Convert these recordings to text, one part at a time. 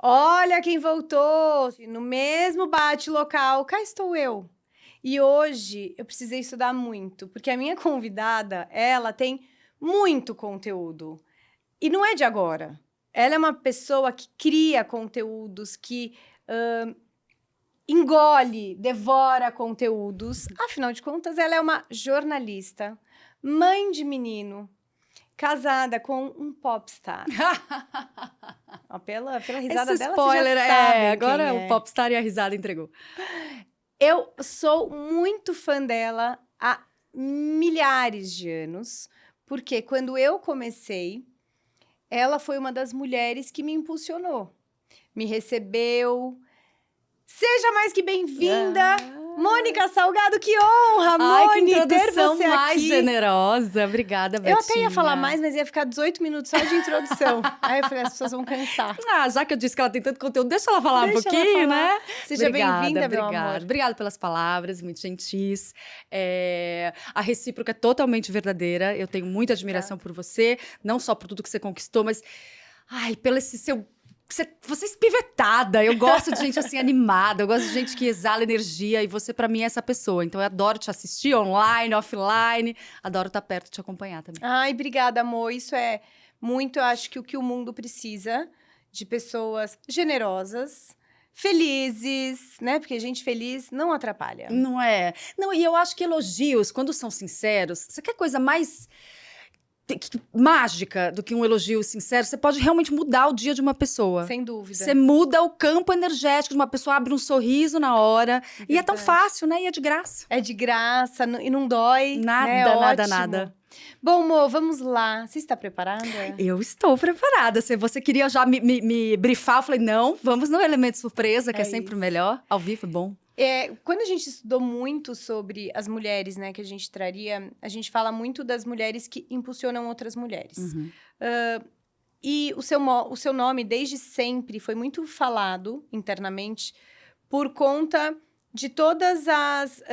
Olha quem voltou! No mesmo bate-local, cá estou eu. E hoje eu precisei estudar muito, porque a minha convidada, ela tem muito conteúdo. E não é de agora. Ela é uma pessoa que cria conteúdos, que engole, devora conteúdos. Afinal de contas, ela é uma jornalista, mãe de menino, casada com um popstar. Ó, pela risada Esse dela, spoiler, vocês já sabem agora quem o é. popstar e a risada entregou. Eu sou muito fã dela há milhares de anos, porque quando eu comecei, ela foi uma das mulheres que me impulsionou. Me recebeu. Seja mais que bem-vinda, Mônica Salgado, que honra, Ai, que Moni, ter introdução você mais aqui. generosa. Obrigada, Betinha. Eu até ia falar mais, mas ia ficar 18 minutos só de introdução. Aí eu falei, as pessoas vão cansar. Já que eu disse que ela tem tanto conteúdo, deixa ela falar Deixa um ela pouquinho, falar. né? Seja bem-vinda, meu amor. Obrigada pelas palavras, muito gentis. A recíproca é totalmente verdadeira. Eu tenho muita admiração por você, não só por tudo que você conquistou, mas pelo esse seu... Você é espivetada, eu gosto de gente assim animada, eu gosto de gente que exala energia e você pra mim é essa pessoa. Então eu adoro te assistir online, offline, adoro estar perto e te acompanhar também. Ai, obrigada, amor. Isso é muito, eu acho que o que o mundo precisa de pessoas generosas, felizes, né? Porque gente feliz não atrapalha. Não é? Não, e eu acho que elogios, quando são sinceros, você quer coisa mais mágica do que um elogio sincero? Você pode realmente mudar o dia de uma pessoa. Sem dúvida. Você muda o campo energético de uma pessoa, abre um sorriso na hora. Verdade. E é tão fácil, né? E é de graça. É de graça e não dói. Nada, né? nada, Ótimo. nada. Bom, Mo, vamos lá. Você está preparada? Eu estou preparada. Se você queria já me brifar, eu falei, não, vamos no elemento surpresa, que é sempre isso. melhor. Ao vivo é bom. Quando a gente estudou muito sobre as mulheres, né, que a gente traria, a gente fala muito das mulheres que impulsionam outras mulheres. Uhum. E o seu nome, desde sempre, foi muito falado internamente por conta de todas as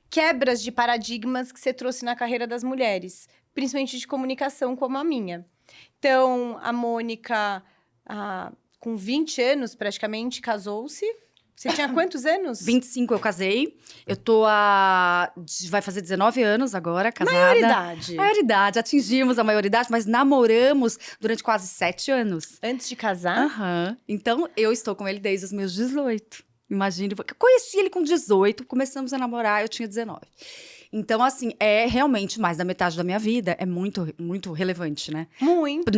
quebras de paradigmas que você trouxe na carreira das mulheres, principalmente de comunicação, como a minha. Então, a Mônica, com 20 anos, praticamente, casou-se. Você tinha quantos anos? 25 eu casei. Eu vai fazer 19 anos agora, casada. Maioridade. Maioridade. Atingimos a maioridade, mas namoramos durante quase 7 anos. Antes de casar? Aham. Então, eu estou com ele desde os meus 18. Imagine. Eu conheci ele com 18, começamos a namorar, eu tinha 19. Então, assim, é realmente mais da metade da minha vida. É muito, muito relevante, né? Muito.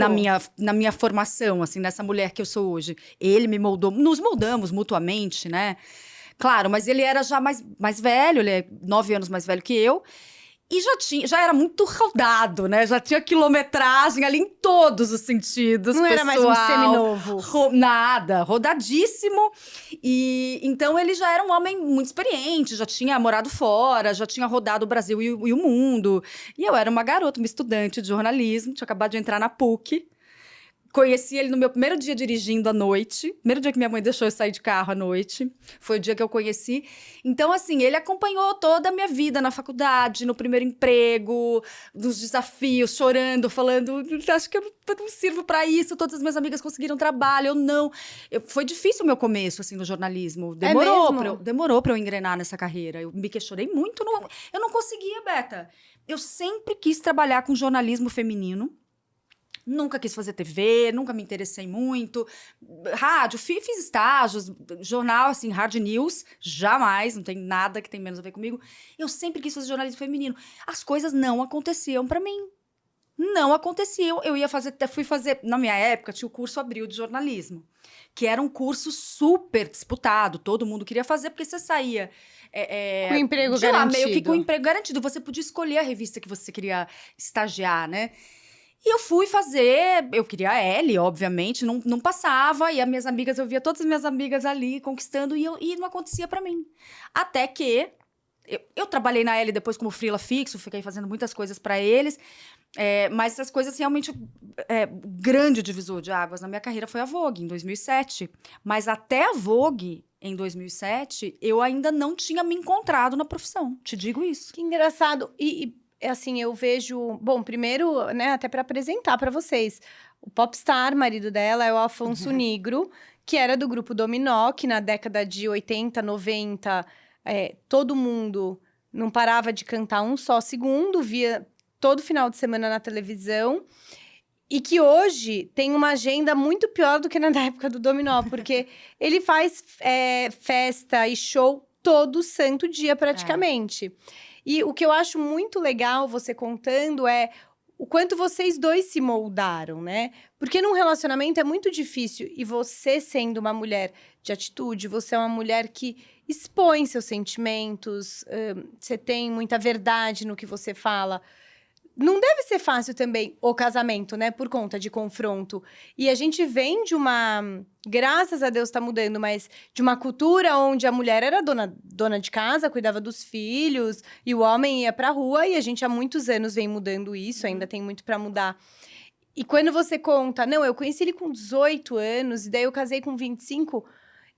Na minha formação, assim, nessa mulher que eu sou hoje. Ele me moldou, nos moldamos mutuamente, né? Claro, mas ele era já mais velho, ele é 9 anos mais velho que eu. E já era muito rodado, né? Já tinha quilometragem ali em todos os sentidos. Não era mais um seminovo. Nada, rodadíssimo. E então ele já era um homem muito experiente, já tinha morado fora, já tinha rodado o Brasil e o mundo. E eu era uma garota, uma estudante de jornalismo, tinha acabado de entrar na PUC. Conheci ele no meu primeiro dia dirigindo à noite. Primeiro dia que minha mãe deixou eu sair de carro à noite. Foi o dia que eu conheci. Então, assim, ele acompanhou toda a minha vida na faculdade, no primeiro emprego, nos desafios, chorando, falando, acho que eu não sirvo pra isso, todas as minhas amigas conseguiram trabalho, eu não. Foi difícil o meu começo, assim, no jornalismo. Demorou pra eu engrenar nessa carreira. Eu me questionei muito. Eu não conseguia, Beta. Eu sempre quis trabalhar com jornalismo feminino. Nunca quis fazer TV, nunca me interessei muito. Rádio, fiz estágios, jornal, assim, hard news, jamais, não tem nada que tem menos a ver comigo. Eu sempre quis fazer jornalismo feminino. As coisas não aconteciam pra mim. Não aconteciam. Fui fazer, na minha época, tinha o curso Abril de jornalismo, que era um curso super disputado, todo mundo queria fazer, porque você saía... com emprego garantido. Meio que com emprego garantido. Você podia escolher a revista que você queria estagiar, né? E eu fui fazer, eu queria a L, obviamente, não passava, e as minhas amigas, eu via todas as minhas amigas ali conquistando, e não acontecia pra mim. Até que eu trabalhei na L depois como freela fixo, fiquei fazendo muitas coisas pra eles, mas essas coisas realmente, grande divisor de águas na minha carreira foi a Vogue, em 2007. Mas até a Vogue, em 2007, eu ainda não tinha me encontrado na profissão, te digo isso. Que engraçado. E assim, eu vejo... Bom, primeiro, né, até para apresentar para vocês. O popstar, marido dela, é o Afonso Negro, que era do grupo Dominó, que na década de 80, 90, todo mundo não parava de cantar um só segundo, via todo final de semana na televisão. E que hoje tem uma agenda muito pior do que na época do Dominó, porque ele faz festa e show todo santo dia, praticamente. E o que eu acho muito legal você contando é o quanto vocês dois se moldaram, né? Porque num relacionamento é muito difícil. E você sendo uma mulher de atitude, você é uma mulher que expõe seus sentimentos, você tem muita verdade no que você fala. Não deve ser fácil também o casamento, né? Por conta de confronto. E a gente vem de uma... Graças a Deus tá mudando, mas de uma cultura onde a mulher era dona de casa, cuidava dos filhos, e o homem ia pra rua. E a gente há muitos anos vem mudando isso, ainda tem muito pra mudar. E quando você conta... Não, eu conheci ele com 18 anos, e daí eu casei com 25.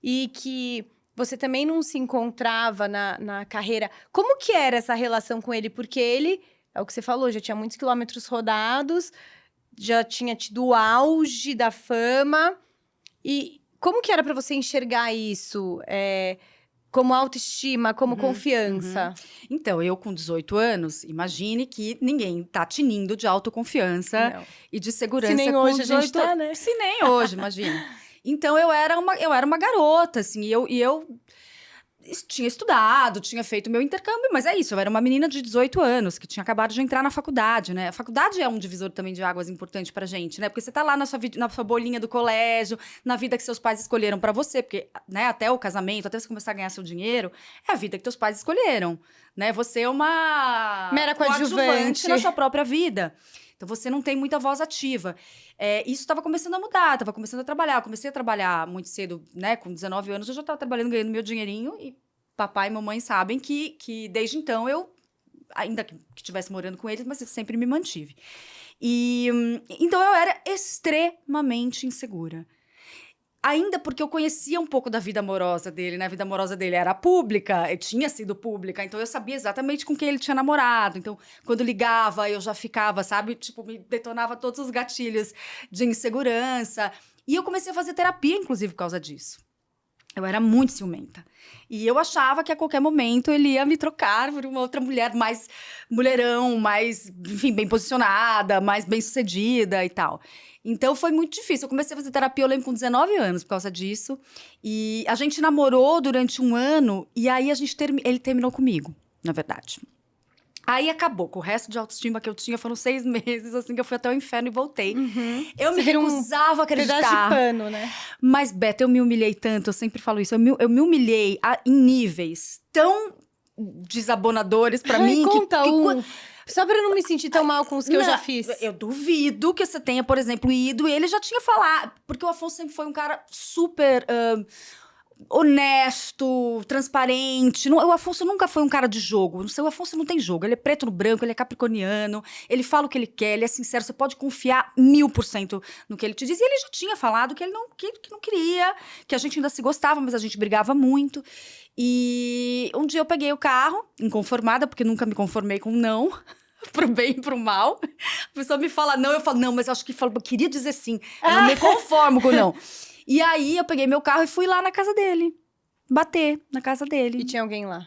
E que você também não se encontrava na carreira. Como que era essa relação com ele? Porque ele... É o que você falou, já tinha muitos quilômetros rodados, já tinha tido o auge da fama. E como que era para você enxergar isso? Como autoestima, como confiança? Então, eu com 18 anos, imagine que ninguém tá tinindo de autoconfiança Não. e de segurança. Se nem com hoje a 18 gente tá, né? Se nem hoje, imagina. Então, eu era uma garota, assim, e eu tinha estudado, tinha feito meu intercâmbio, mas é isso, eu era uma menina de 18 anos, que tinha acabado de entrar na faculdade, né? A faculdade é um divisor também de águas importante pra gente, né? Porque você tá lá na sua bolinha do colégio, na vida que seus pais escolheram pra você, porque, né, até o casamento, até você começar a ganhar seu dinheiro, é a vida que teus pais escolheram, né? Você é uma... Mera coadjuvante na sua própria vida. Então, você não tem muita voz ativa. Isso estava começando a mudar, estava começando a trabalhar. Eu comecei a trabalhar muito cedo, né? Com 19 anos, eu já estava trabalhando, ganhando meu dinheirinho. E papai e mamãe sabem que desde então, eu, ainda que estivesse morando com eles, mas eu sempre me mantive. Então, eu era extremamente insegura. Ainda porque eu conhecia um pouco da vida amorosa dele, né? A vida amorosa dele era pública, tinha sido pública, então eu sabia exatamente com quem ele tinha namorado. Então, quando ligava, eu já ficava, sabe? Tipo, me detonava todos os gatilhos de insegurança. E eu comecei a fazer terapia, inclusive, por causa disso. Eu era muito ciumenta. E eu achava que a qualquer momento ele ia me trocar por uma outra mulher mais mulherão, mais, enfim, bem posicionada, mais bem-sucedida e tal. Então, foi muito difícil. Eu comecei a fazer terapia, eu lembro, com 19 anos, por causa disso. E a gente namorou durante 1 ano, e aí ele terminou comigo, na verdade. Aí acabou, com o resto de autoestima que eu tinha, foram 6 meses, assim, que eu fui até o inferno e voltei. Eu me recusava a acreditar. Pedaço de pano, né? Mas, Beta, eu me humilhei tanto, eu sempre falo isso, eu me humilhei em níveis tão desabonadores pra mim. Conta só pra eu não me sentir tão mal com os que eu já fiz. Eu duvido que você tenha, por exemplo, ido, e ele já tinha falado, porque o Afonso sempre foi um cara super honesto, transparente. O Afonso nunca foi um cara de jogo. O Afonso não tem jogo. Ele é preto no branco, ele é capricorniano, ele fala o que ele quer, ele é sincero. Você pode confiar 1000% no que ele te diz. E ele já tinha falado que ele não queria, que a gente ainda se gostava, mas a gente brigava muito. E um dia eu peguei o carro, inconformada, porque nunca me conformei com não. Pro bem e pro mal. A pessoa me fala não, eu falo não, mas eu acho que eu queria dizer sim. Eu não me conformo com não. E aí, eu peguei meu carro e fui lá na casa dele. Bater na casa dele. E tinha alguém lá?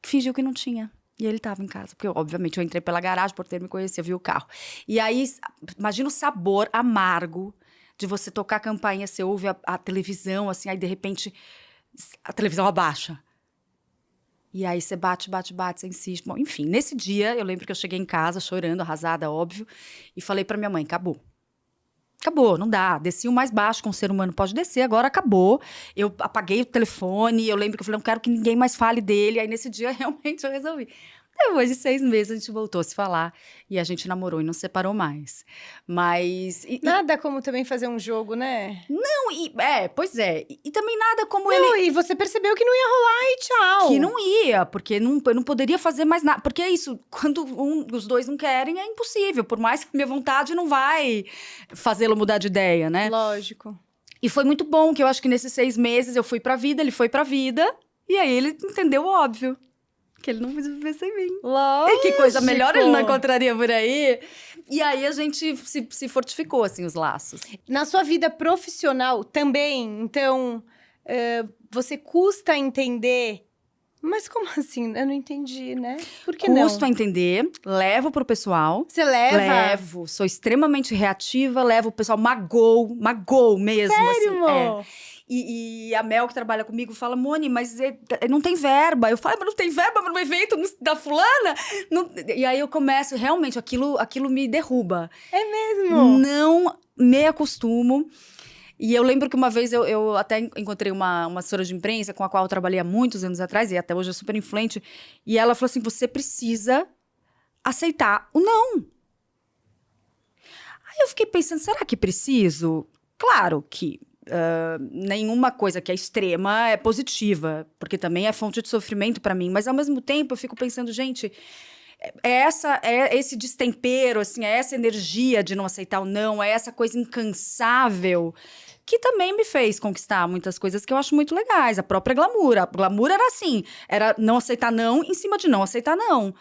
Fingiu que não tinha. E ele tava em casa. Porque, obviamente, eu entrei pela garagem, por ter me conhecido, vi o carro. E aí, imagina o sabor amargo de você tocar a campainha, você ouve a televisão, assim, aí, de repente, a televisão abaixa. E aí, você bate, você insiste. Bom, enfim, nesse dia, eu lembro que eu cheguei em casa, chorando, arrasada, óbvio. E falei pra minha mãe, acabou. Acabou, não dá. Desci o mais baixo que um ser humano pode descer, agora acabou. Eu apaguei o telefone, eu lembro que eu falei, não quero que ninguém mais fale dele. Aí, nesse dia, realmente, eu resolvi. Depois de 6 meses, a gente voltou a se falar. E a gente namorou e não separou mais. Mas... Nada como também fazer um jogo, né? Não, pois é. E também nada como não, e você percebeu que não ia rolar e tchau. Que não ia, porque eu não poderia fazer mais nada. Porque é isso, quando os dois não querem, é impossível. Por mais que minha vontade não vai fazê-lo mudar de ideia, né? Lógico. E foi muito bom, que eu acho que nesses 6 meses eu fui pra vida, ele foi pra vida. E aí ele entendeu o óbvio. que ele não pensa em mim. Lógico. E que coisa melhor ele não encontraria por aí. E aí a gente se fortificou, assim, os laços. Na sua vida profissional também, então, você custa entender... Mas como assim? Eu não entendi, né? Por que não? Custo a entender, levo pro pessoal. Você leva? Levo, sou extremamente reativa, levo o pessoal, magou mesmo. Sério, assim, amor? E a Mel, que trabalha comigo, fala, Moni, mas não tem verba. Eu falo, mas não tem verba no evento da fulana? Não... E aí eu começo, realmente, aquilo me derruba. É mesmo? Não me acostumo. E eu lembro que uma vez eu até encontrei uma assessora de imprensa com a qual eu trabalhei há muitos anos atrás, e até hoje é super influente, e ela falou assim, você precisa aceitar o não. Aí eu fiquei pensando, será que preciso? Claro que nenhuma coisa que é extrema é positiva, porque também é fonte de sofrimento para mim, mas ao mesmo tempo eu fico pensando, gente... É esse destempero, assim, é essa energia de não aceitar o não, é essa coisa incansável que também me fez conquistar muitas coisas que eu acho muito legais. A própria glamour. A glamour era assim, era não aceitar não em cima de não aceitar não.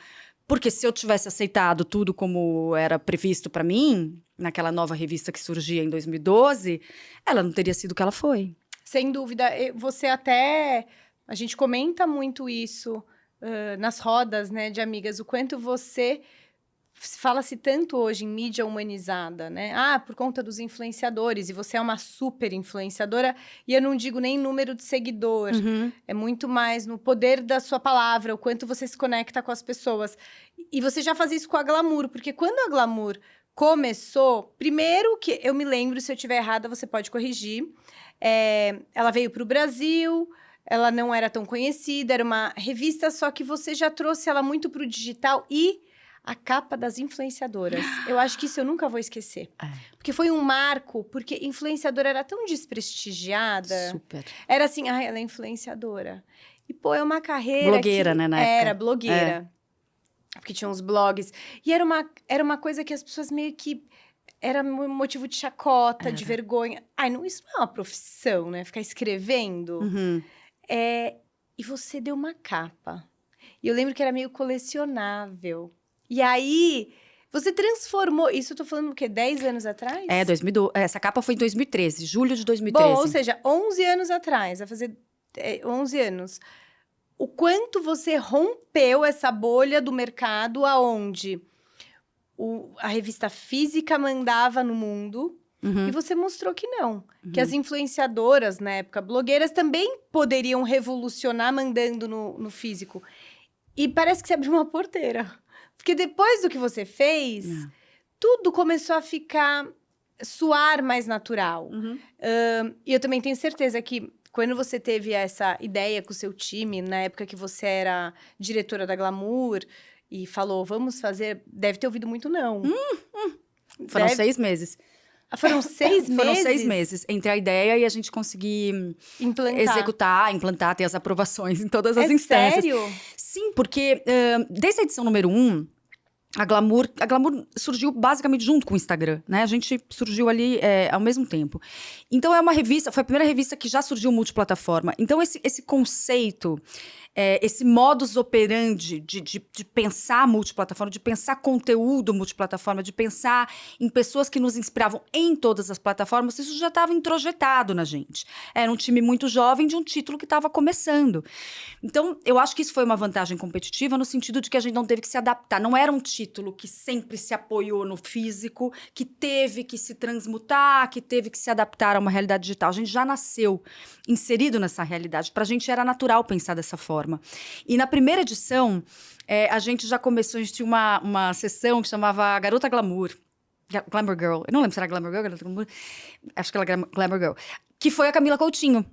Porque se eu tivesse aceitado tudo como era previsto pra mim, naquela nova revista que surgia em 2012, ela não teria sido o que ela foi. Sem dúvida. Você até... A gente comenta muito isso... nas rodas, né, de amigas, o quanto você... Fala-se tanto hoje em mídia humanizada, né? Ah, por conta dos influenciadores, e você é uma super influenciadora, e eu não digo nem número de seguidor, é muito mais no poder da sua palavra, o quanto você se conecta com as pessoas. E você já fazia isso com a Glamour, porque quando a Glamour começou, primeiro que eu me lembro, se eu estiver errada, você pode corrigir, ela veio para o Brasil... Ela não era tão conhecida, era uma revista, só que você já trouxe ela muito pro digital e a capa das influenciadoras. Eu acho que isso eu nunca vou esquecer. Porque foi um marco, porque influenciadora era tão desprestigiada. Super. Era assim, ela é influenciadora. E, pô, é uma carreira blogueira, né, na época. Era, blogueira. Porque tinha uns blogs. E era uma coisa que as pessoas meio que... Era motivo de chacota, de vergonha. Ai, não, isso não é uma profissão, né? Ficar escrevendo. E você deu uma capa. E eu lembro que era meio colecionável. E aí, você transformou... Isso eu tô falando o quê? 10 anos atrás? 2012. Essa capa foi em 2013, julho de 2013. Bom, ou seja, 11 anos atrás. Vai fazer 11 anos. O quanto você rompeu essa bolha do mercado aonde a revista física mandava no mundo... E você mostrou que não. Que as influenciadoras, na época, blogueiras, também poderiam revolucionar mandando no físico. E parece que você abriu uma porteira. Porque depois do que você fez, tudo começou a soar mais natural. E eu também tenho certeza que quando você teve essa ideia com o seu time, na época que você era diretora da Glamour, e falou, vamos fazer... Deve ter ouvido muito não. Foram 6 meses. Foram 6 meses? Foram 6 meses entre a ideia e a gente conseguir implantar, ter as aprovações em todas as instâncias. Sério? Sim, porque desde a edição número 1, a Glamour surgiu basicamente junto com o Instagram, né? A gente surgiu ali ao mesmo tempo. Então, foi a primeira revista que já surgiu multiplataforma. Então, esse conceito... esse modus operandi de pensar multiplataforma, de pensar conteúdo multiplataforma, de pensar em pessoas que nos inspiravam em todas as plataformas, isso já estava introjetado na gente. Era um time muito jovem de um título que estava começando. Então, eu acho que isso foi uma vantagem competitiva no sentido de que a gente não teve que se adaptar. Não era um título que sempre se apoiou no físico, que teve que se transmutar, que teve que se adaptar a uma realidade digital. A gente já nasceu inserido nessa realidade. Para a gente era natural pensar dessa forma. E na primeira edição, a gente já começou, a gente tinha uma sessão que chamava Garota Glamour. Glamour Girl. Eu não lembro se era Glamour Girl, Garota Glamour. Acho que era Glamour Girl. Que foi a Camila Coutinho.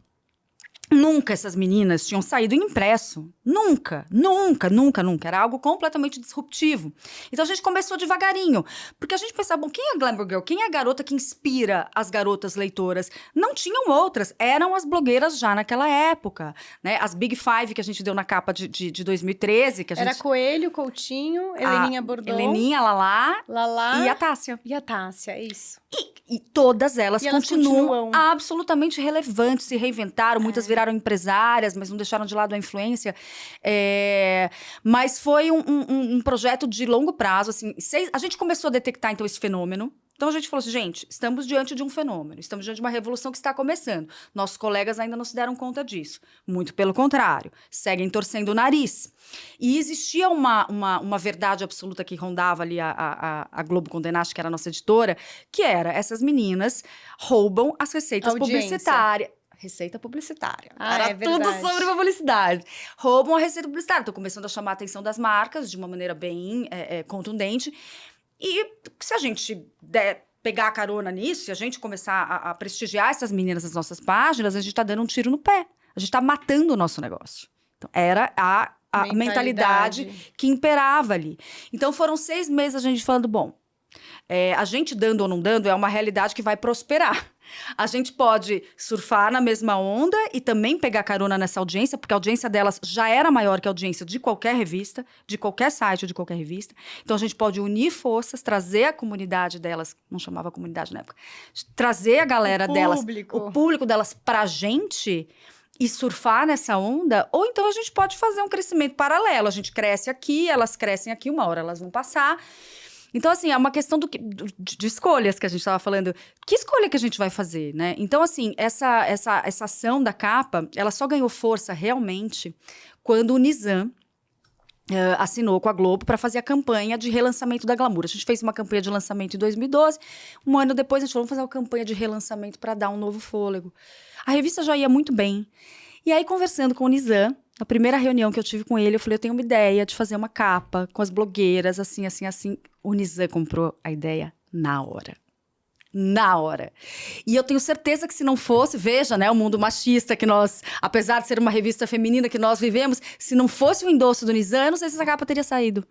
Nunca essas meninas tinham saído em impresso. Nunca. Era algo completamente disruptivo. Então, a gente começou devagarinho. Porque a gente pensava, bom, quem é a Glamour Girl? Quem é a garota que inspira as garotas leitoras? Não tinham outras. Eram as blogueiras já naquela época. Né? As Big Five que a gente deu na capa de 2013. Que a gente... Era Coelho, Coutinho, Heleninha Bordon. Heleninha, Lalá e a Tássia. E a Tássia, isso. E todas elas e continuam absolutamente relevantes, se reinventaram, muitas vezes viraram empresárias, mas não deixaram de lado a influência. Mas foi um projeto de longo prazo, assim. A gente começou a detectar, então, esse fenômeno. Então, a gente falou assim, gente, estamos diante de um fenômeno, estamos diante de uma revolução que está começando. Nossos colegas ainda não se deram conta disso. Muito pelo contrário, seguem torcendo o nariz. E existia uma verdade absoluta que rondava ali a Globo Condenaste, que era a nossa editora, que era, essas meninas roubam as receitas publicitárias. Receita publicitária. Era tudo sobre publicidade. Roubam a receita publicitária. Estou começando a chamar a atenção das marcas de uma maneira bem contundente. E se a gente pegar a carona nisso, se a gente começar a prestigiar essas meninas nas nossas páginas, a gente está dando um tiro no pé. A gente está matando o nosso negócio. Então, era a mentalidade que imperava ali. Então, foram 6 meses a gente falando, bom, a gente dando ou não dando é uma realidade que vai prosperar. A gente pode surfar na mesma onda e também pegar carona nessa audiência, porque a audiência delas já era maior que a audiência de qualquer revista, de qualquer site ou de qualquer revista. Então, a gente pode unir forças, trazer a comunidade delas, não chamava comunidade na época, trazer a galera delas, o público delas pra gente e surfar nessa onda, ou então a gente pode fazer um crescimento paralelo. A gente cresce aqui, elas crescem aqui, uma hora elas vão passar. Então, assim, é uma questão de escolhas que a gente estava falando. Que escolha que a gente vai fazer, né? Então, assim, essa ação da capa, ela só ganhou força realmente quando o Nizam assinou com a Globo para fazer a campanha de relançamento da Glamour. A gente fez uma campanha de lançamento em 2012. Um ano depois, a gente falou, vamos fazer uma campanha de relançamento para dar um novo fôlego. A revista já ia muito bem. E aí, conversando com o Nizam, na primeira reunião que eu tive com ele, eu falei, eu tenho uma ideia de fazer uma capa com as blogueiras, assim, assim, assim. O Nizam comprou a ideia na hora. Na hora. E eu tenho certeza que se não fosse, veja, né, o mundo machista que nós, apesar de ser uma revista feminina que nós vivemos, se não fosse o endosso do Nizam, eu não sei se essa capa teria saído.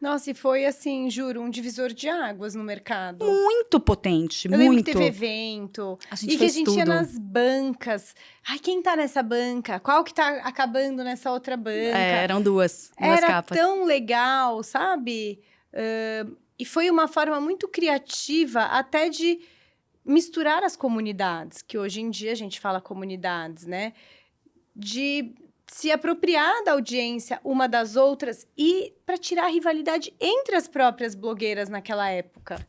Nossa, e foi assim, juro, um divisor de águas no mercado. Muito potente, eu muito. Eu lembro que teve evento. A gente e fez que a gente tudo. ia nas bancas. Ai, quem tá nessa banca? Qual que tá acabando nessa outra banca? Eram duas capas. Era tão legal, sabe? E foi uma forma muito criativa até de misturar as comunidades, que hoje em dia a gente fala comunidades, né? De se apropriar da audiência uma das outras e para tirar a rivalidade entre as próprias blogueiras naquela época.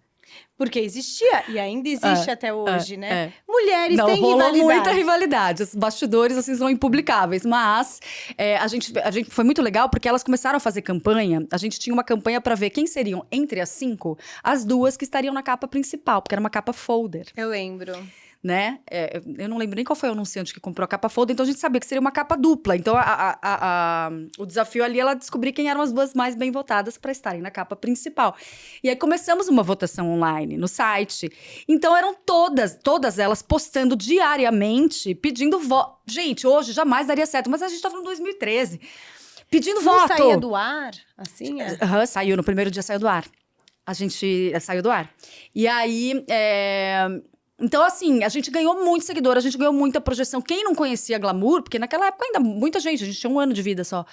Porque existia, e ainda existe até hoje, né? Mulheres têm rivalidade. Rolou muita rivalidade. Os bastidores, assim, são impublicáveis. Mas a gente foi muito legal, porque elas começaram a fazer campanha. A gente tinha uma campanha para ver quem seriam, entre as 5, as 2 que estariam na capa principal. Porque era uma capa folder. Eu lembro. Né? Eu não lembro nem qual foi o anunciante que comprou a capa folder, então a gente sabia que seria uma capa dupla. Então, o desafio ali era descobrir quem eram as 2 mais bem votadas para estarem na capa principal. E aí começamos uma votação online no site. Então, eram todas elas postando diariamente, pedindo voto. Gente, hoje jamais daria certo, mas a gente tá falando em 2013. Pedindo voto. Saía do ar, assim? Saiu, no primeiro dia saiu do ar. A gente saiu do ar. E aí... Então, assim, a gente ganhou muito seguidor, a gente ganhou muita projeção. Quem não conhecia Glamour, porque naquela época ainda muita gente, a gente tinha 1 ano de vida só,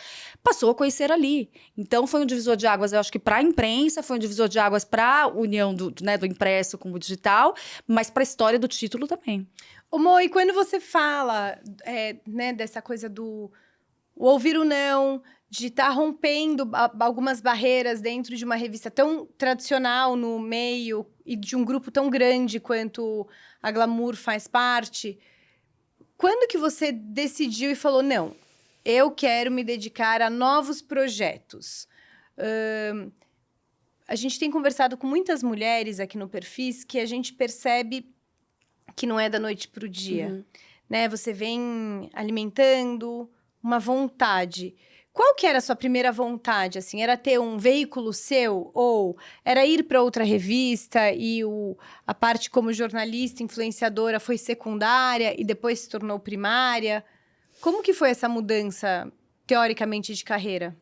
passou a conhecer ali. Então, foi um divisor de águas, eu acho que para a imprensa, foi um divisor de águas para a união do impresso com o digital, mas para a história do título também. Ô, Mo, e quando você fala né, dessa coisa do ouvir o não, de estar rompendo algumas barreiras dentro de uma revista tão tradicional no meio e de um grupo tão grande quanto a Glamour faz parte, quando que você decidiu e falou, não, eu quero me dedicar a novos projetos? A gente tem conversado com muitas mulheres aqui no Perfis que a gente percebe que não é da noite para o dia, né? Você vem alimentando uma vontade. Qual que era a sua primeira vontade, assim? Era ter um veículo seu? Ou era ir para outra revista e a parte como jornalista, influenciadora foi secundária e depois se tornou primária? Como que foi essa mudança, teoricamente, de carreira?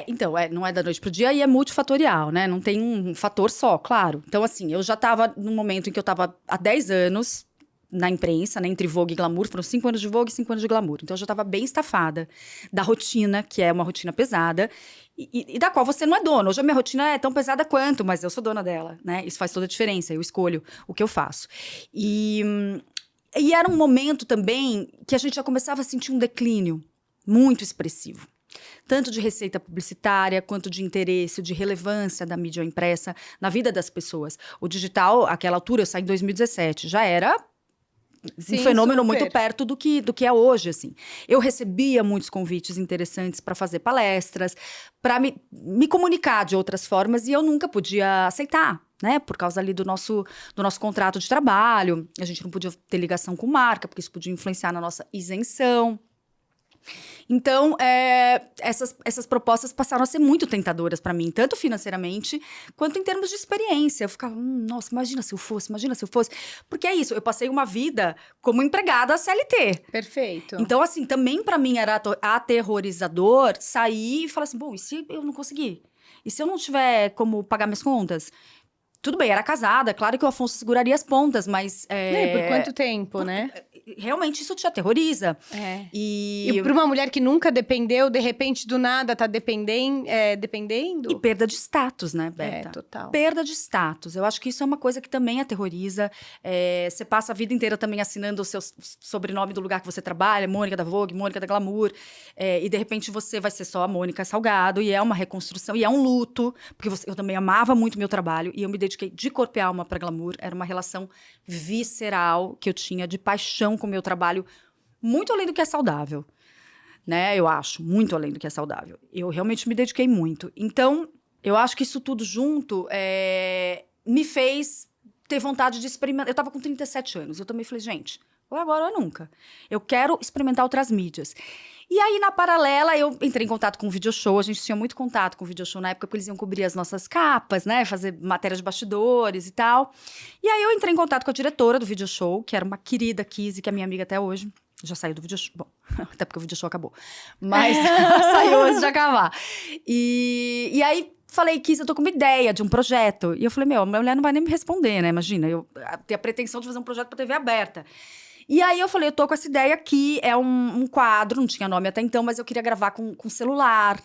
Então, não é da noite pro dia e é multifatorial, né? Não tem um fator só, claro. Então, assim, eu já estava num momento em que eu estava há 10 anos na imprensa, né, entre Vogue e Glamour, foram 5 anos de Vogue e 5 anos de Glamour. Então, eu já estava bem estafada da rotina, que é uma rotina pesada, e da qual você não é dono. Hoje a minha rotina é tão pesada quanto, mas eu sou dona dela, né? Isso faz toda a diferença, eu escolho o que eu faço. E E era um momento também que a gente já começava a sentir um declínio muito expressivo. Tanto de receita publicitária, quanto de interesse, de relevância da mídia impressa na vida das pessoas. O digital, àquela altura, eu saí em 2017, já era Sim, um fenômeno super. muito perto do que é hoje, assim. Eu recebia muitos convites interessantes para fazer palestras, para me comunicar de outras formas, e eu nunca podia aceitar, né? Por causa ali do nosso contrato de trabalho. A gente não podia ter ligação com marca, porque isso podia influenciar na nossa isenção. Então, essas propostas passaram a ser muito tentadoras para mim, tanto financeiramente, quanto em termos de experiência. Eu ficava, nossa, imagina se eu fosse. Porque é isso, eu passei uma vida como empregada CLT. Perfeito. Então, assim, também para mim era aterrorizador sair e falar assim, bom, e se eu não conseguir? E se eu não tiver como pagar minhas contas? Tudo bem, era casada, claro que o Afonso seguraria as pontas, mas... E por quanto tempo, né? Realmente isso te aterroriza. E para uma mulher que nunca dependeu, de repente, do nada, tá dependendo? E perda de status, né, Berta? Total. Perda de status. Eu acho que isso é uma coisa que também aterroriza. Você passa a vida inteira também assinando o seu sobrenome do lugar que você trabalha, Mônica da Vogue, Mônica da Glamour, e de repente você vai ser só a Mônica Salgado, e é uma reconstrução, e é um luto, porque eu também amava muito meu trabalho, e eu me dediquei de corpo e alma para Glamour. Era uma relação visceral que eu tinha de paixão com o meu trabalho, muito além do que é saudável, né? Eu acho, muito além do que é saudável. Eu realmente me dediquei muito. Então, eu acho que isso tudo junto me fez ter vontade de experimentar. Eu estava com 37 anos, eu também falei, gente, ou agora ou nunca. Eu quero experimentar outras mídias. E aí, na paralela, eu entrei em contato com o Video Show. A gente tinha muito contato com o Video Show na época, porque eles iam cobrir as nossas capas, né? Fazer matéria de bastidores e tal. E aí, eu entrei em contato com a diretora do Video Show, que era uma querida Kizzy, que é minha amiga até hoje. Já saiu do Video Show. Bom, até porque o Video Show acabou. Mas saiu antes de acabar. E aí, falei, Kizzy, eu tô com uma ideia de um projeto. E eu falei, a mulher não vai nem me responder, né? Imagina, eu tenho a pretensão de fazer um projeto pra TV aberta. E aí eu falei, eu tô com essa ideia aqui, é um quadro, não tinha nome até então, mas eu queria gravar com celular,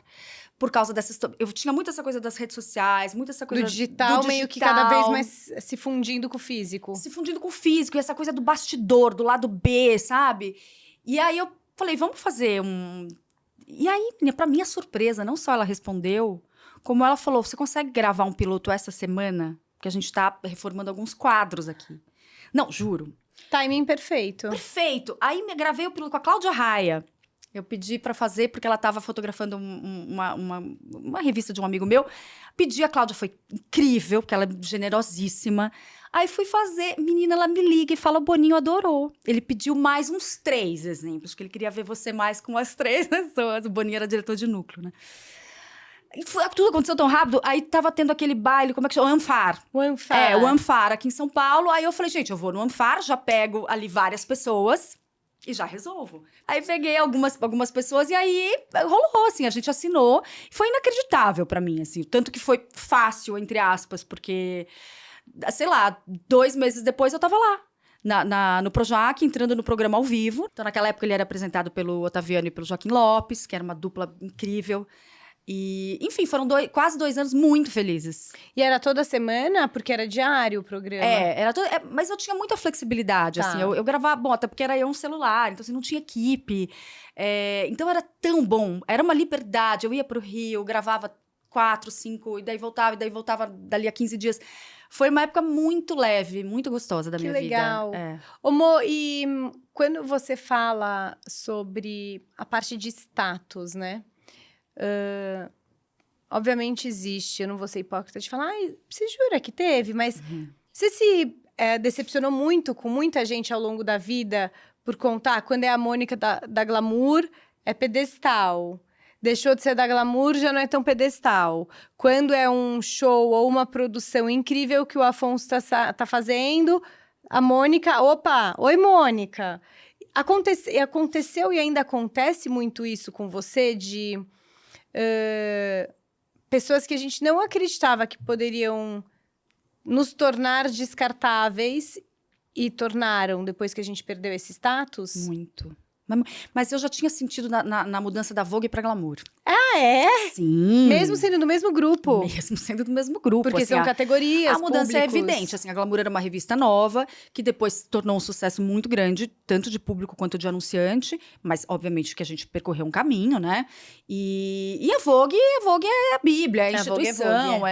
por causa dessa... Eu tinha muito essa coisa das redes sociais, muito essa coisa do digital, meio que cada vez mais se fundindo com o físico. Se fundindo com o físico, e essa coisa do bastidor, do lado B, sabe? E aí eu falei, vamos fazer um... E aí, pra minha surpresa, não só ela respondeu, como ela falou, você consegue gravar um piloto essa semana? Porque a gente tá reformando alguns quadros aqui. Não, juro. Timing perfeito. Perfeito. Aí me gravei o piloto com a Cláudia Raia. Eu pedi pra fazer, porque ela tava fotografando uma revista de um amigo meu. Pedi, a Cláudia foi incrível, porque ela é generosíssima. Aí fui fazer, menina, ela me liga e fala, o Boninho adorou. Ele pediu mais uns 3 exemplos, porque ele queria ver você mais com as 3 pessoas. O Boninho era diretor de núcleo, né? E tudo aconteceu tão rápido, aí tava tendo aquele baile, como é que chama? O Anfar. O Anfar. O Anfar, aqui em São Paulo. Aí eu falei, gente, eu vou no Anfar, já pego ali várias pessoas e já resolvo. Aí peguei algumas pessoas e aí rolou, assim, a gente assinou. Foi inacreditável pra mim, assim, tanto que foi fácil, entre aspas, porque, sei lá, 2 meses depois eu tava lá. No Projac, entrando no programa ao vivo. Então, naquela época, ele era apresentado pelo Otaviano e pelo Joaquim Lopes, que era uma dupla incrível. E, enfim, foram quase 2 anos muito felizes. E era toda semana? Porque era diário o programa? Mas eu tinha muita flexibilidade, Tá. assim. Eu gravava, até porque era eu um celular, então assim, não tinha equipe. Então era tão bom, era uma liberdade. Eu ia pro Rio, gravava 4, 5, e daí voltava dali a 15 dias. Foi uma época muito leve, muito gostosa da minha vida. Que legal. Ô, Mo, e quando você fala sobre a parte de status, né? Obviamente existe, eu não vou ser hipócrita de falar, você jura que teve? Mas você se decepcionou muito com muita gente ao longo da vida por contar, quando é a Mônica da Glamour, é pedestal. Deixou de ser da Glamour, já não é tão pedestal. Quando é um show ou uma produção incrível que o Afonso tá fazendo, a Mônica, opa, oi Mônica. Aconteceu e ainda acontece muito isso com você, de pessoas que a gente não acreditava que poderiam nos tornar descartáveis e tornaram depois que a gente perdeu esse status? Muito, Mas eu já tinha sentido na mudança da Vogue pra Glamour. Ah, é? Sim. Mesmo sendo do mesmo grupo? Mesmo sendo do mesmo grupo. Porque assim, são categorias, a mudança é públicos. evidente. Assim, a Glamour era uma revista nova, que depois se tornou um sucesso muito grande, tanto de público quanto de anunciante. Mas, obviamente, que a gente percorreu um caminho, né? E a Vogue é a Bíblia, é a instituição.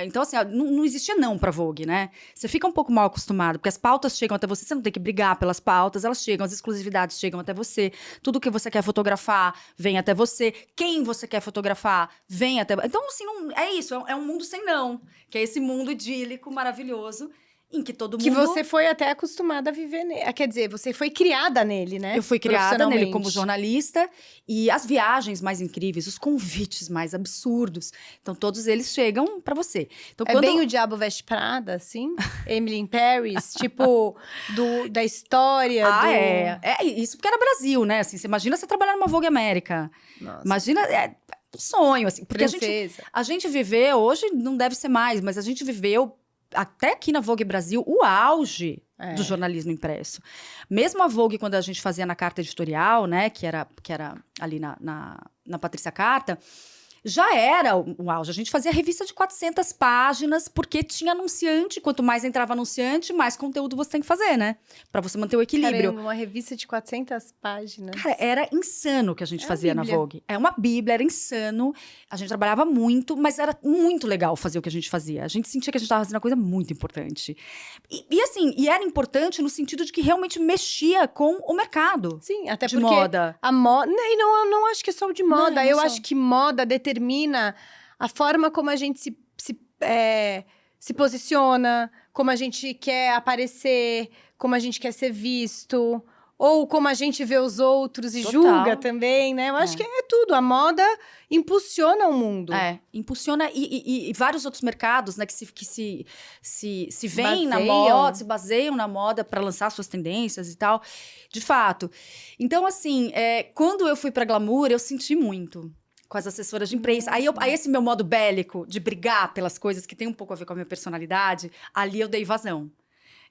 Então, assim, não existia não pra Vogue, né? Você fica um pouco mal acostumado, porque as pautas chegam até você não tem que brigar pelas pautas, elas chegam, as exclusividades chegam até você. Tudo que você quer fotografar vem até você. Quem você quer fotografar vem até... Então, assim, é isso. É um mundo sem não. Que é esse mundo idílico, maravilhoso, em que todo mundo... Que você foi até acostumada a viver nele. Quer dizer, você foi criada nele, né? Eu fui criada nele como jornalista. E as viagens mais incríveis, os convites mais absurdos. Então, todos eles chegam pra você. Então, bem o Diabo Veste Prada, assim? Emily in Paris? Tipo, da história É isso porque era Brasil, né? Assim, você imagina você trabalhar numa Vogue América. Nossa. Imagina... um sonho, assim. Porque Princesa. a gente viveu, hoje não deve ser mais, mas a gente viveu, até aqui na Vogue Brasil, o auge do jornalismo impresso. Mesmo a Vogue, quando a gente fazia na carta editorial, né, que era ali na Patrícia Carta, já era um auge. A gente fazia revista de 400 páginas, porque tinha anunciante. Quanto mais entrava anunciante, mais conteúdo você tem que fazer, né? Pra você manter o equilíbrio. Caramba, uma revista de 400 páginas. Cara, era insano o que a gente fazia na Vogue. É uma bíblia, era insano. A gente trabalhava muito, mas era muito legal fazer o que a gente fazia. A gente sentia que a gente estava fazendo uma coisa muito importante. E era importante no sentido de que realmente mexia com o mercado. Sim, até de porque moda. A moda... E não acho que é só o de moda. Eu só. acho que moda determina a forma como a gente se posiciona, como a gente quer aparecer, como a gente quer ser visto, ou como a gente vê os outros e julga também, né? Eu acho que é tudo. A moda impulsiona o mundo. Impulsiona e vários outros mercados, né, que se veem na Baseiam. moda, se baseiam na moda para lançar suas tendências e tal. De fato. Então, assim, quando eu fui pra Glamour, eu senti muito com as assessoras de imprensa. Aí esse meu modo bélico de brigar pelas coisas que tem um pouco a ver com a minha personalidade, ali eu dei vazão.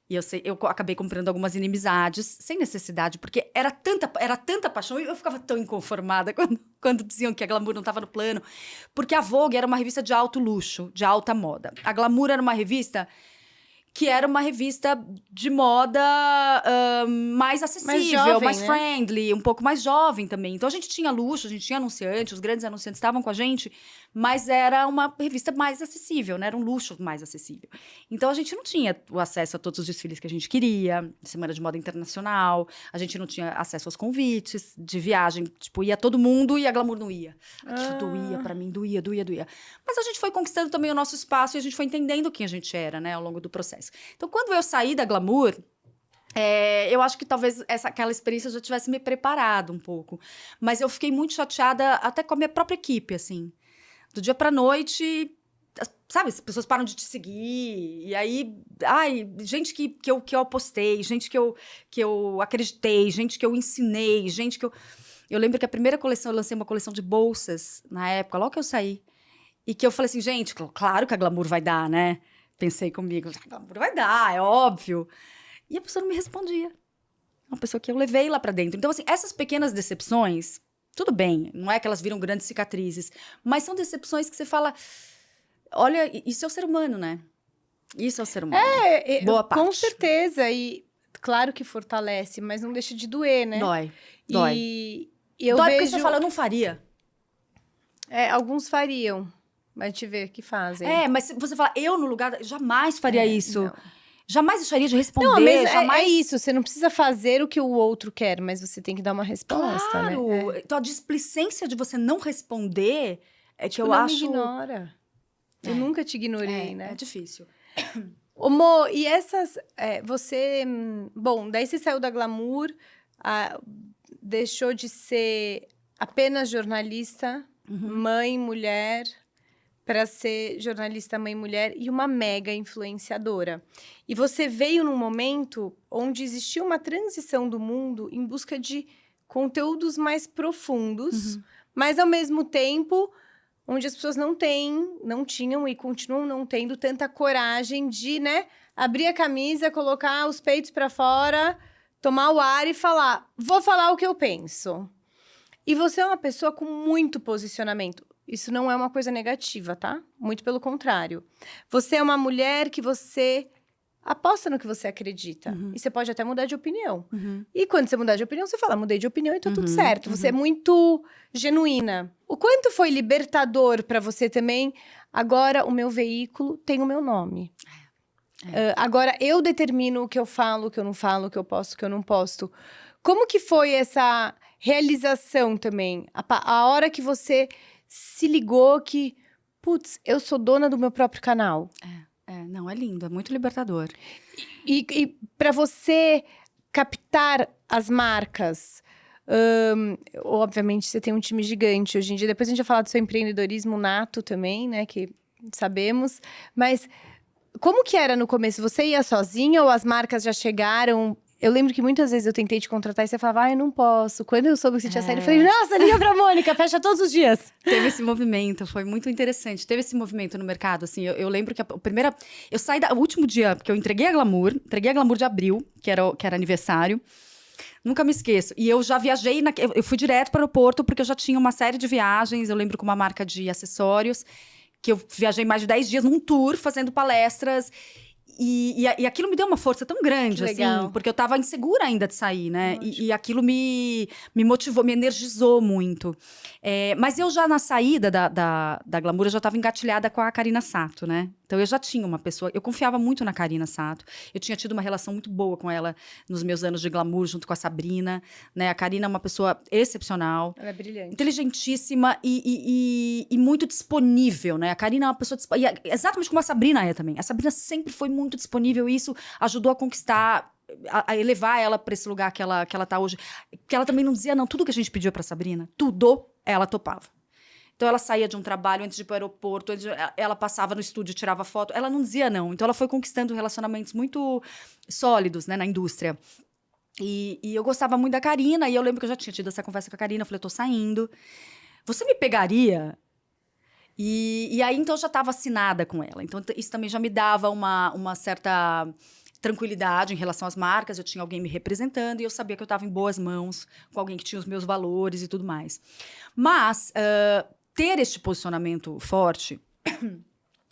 E eu acabei comprando algumas inimizades, sem necessidade, porque era tanta paixão, e eu ficava tão inconformada quando diziam que a Glamour não estava no plano. Porque a Vogue era uma revista de alto luxo, de alta moda. A Glamour era uma revista que era uma revista de moda mais acessível, mais friendly, um pouco mais jovem também. Então, a gente tinha luxo, a gente tinha anunciante, os grandes anunciantes estavam com a gente, mas era uma revista mais acessível, né? Era um luxo mais acessível. Então, a gente não tinha o acesso a todos os desfiles que a gente queria, Semana de Moda Internacional, a gente não tinha acesso aos convites de viagem, tipo, ia todo mundo e a Glamour não ia. Aquilo doía pra mim, doía. Mas a gente foi conquistando também o nosso espaço e a gente foi entendendo quem a gente era, né, ao longo do processo. Então, quando eu saí da Glamour, eu acho que talvez aquela experiência já tivesse me preparado um pouco. Mas eu fiquei muito chateada até com a minha própria equipe, assim. Do dia pra noite, sabe, as pessoas param de te seguir. E aí, gente que eu apostei, gente que eu acreditei, gente que eu ensinei, gente que eu... Eu lembro que a primeira coleção, eu lancei uma coleção de bolsas, na época, logo que eu saí. E que eu falei assim, gente, claro que a Glamour vai dar, né? Pensei comigo, a Glamour vai dar, é óbvio. E a pessoa não me respondia. Uma pessoa que eu levei lá pra dentro. Então, assim, essas pequenas decepções, tudo bem, não é que elas viram grandes cicatrizes, mas são decepções que você fala, olha, isso é o ser humano, né? Isso é o ser humano. Boa parte. Com certeza, e claro que fortalece, mas não deixa de doer, né? Dói. E eu dói vejo... porque você fala, eu não faria. Alguns fariam. Mas a gente vê que fazem. Mas você fala, eu no lugar... Jamais faria isso. Não. Jamais deixaria de responder. Não, mas jamais... é isso. Você não precisa fazer o que o outro quer, mas você tem que dar uma resposta, né? Então, a displicência de você não responder é que tipo, eu não acho... me ignora. Eu nunca te ignorei, né? É difícil. Ô, Mo, e essas... você... Bom, daí você saiu da Glamour, deixou de ser apenas jornalista, mãe, mulher... para ser jornalista mãe mulher e uma mega influenciadora. E você veio num momento onde existia uma transição do mundo em busca de conteúdos mais profundos, mas ao mesmo tempo onde as pessoas não tinham e continuam não tendo tanta coragem de, né, abrir a camisa, colocar os peitos para fora, tomar o ar e falar, vou falar o que eu penso. E você é uma pessoa com muito posicionamento. Isso não é uma coisa negativa, tá? Muito pelo contrário. Você é uma mulher que você aposta no que você acredita. E você pode até mudar de opinião. E quando você mudar de opinião, você fala, mudei de opinião e tá tudo certo. Você é muito genuína. O quanto foi libertador pra você também? Agora, o meu veículo tem o meu nome. Agora, eu determino o que eu falo, o que eu não falo, o que eu posto, o que eu não posto. Como que foi essa realização também? A hora que você se ligou que, putz, eu sou dona do meu próprio canal. Não, é lindo, é muito libertador. E para você captar as marcas, obviamente você tem um time gigante hoje em dia. Depois a gente vai falar do seu empreendedorismo nato também, né? Que sabemos. Mas como que era no começo? Você ia sozinha ou as marcas já chegaram? Eu lembro que muitas vezes eu tentei te contratar e você falava, eu não posso. Quando eu soube que você tinha saído, eu falei, nossa, liga pra Mônica, fecha todos os dias. Teve esse movimento, foi muito interessante. Teve esse movimento no mercado, assim, eu lembro que a primeira... Eu saí o último dia, porque eu entreguei a Glamour de abril, que era aniversário. Nunca me esqueço. E eu já viajei, eu fui direto para o aeroporto, porque eu já tinha uma série de viagens. Eu lembro com uma marca de acessórios, que eu viajei mais de 10 dias num tour, fazendo palestras. E aquilo me deu uma força tão grande, assim, porque eu tava insegura ainda de sair, né? E aquilo me motivou, me energizou muito. Mas eu já, na saída da Glamour, eu já tava engatilhada com a Karina Sato, né? Então, eu já tinha uma pessoa... Eu confiava muito na Karina Sato. Eu tinha tido uma relação muito boa com ela nos meus anos de Glamour, junto com a Sabrina, né? A Karina é uma pessoa excepcional. Ela é brilhante. Inteligentíssima e muito disponível, né? A Karina é uma pessoa... exatamente como a Sabrina é também. A Sabrina sempre foi muito disponível e isso ajudou a conquistar... A elevar ela para esse lugar que ela tá hoje. Que ela também não dizia não. Tudo que a gente pediu pra Sabrina, tudo, ela topava. Então, ela saía de um trabalho antes de ir pro aeroporto, ela passava no estúdio, tirava foto. Ela não dizia não. Então, ela foi conquistando relacionamentos muito sólidos, né, na indústria. E eu gostava muito da Karina. E eu lembro que eu já tinha tido essa conversa com a Karina. Eu falei, eu tô saindo. Você me pegaria? E aí, então, eu já estava assinada com ela. Então, isso também já me dava uma certa tranquilidade em relação às marcas. Eu tinha alguém me representando e eu sabia que eu estava em boas mãos com alguém que tinha os meus valores e tudo mais. Mas... ter este posicionamento forte,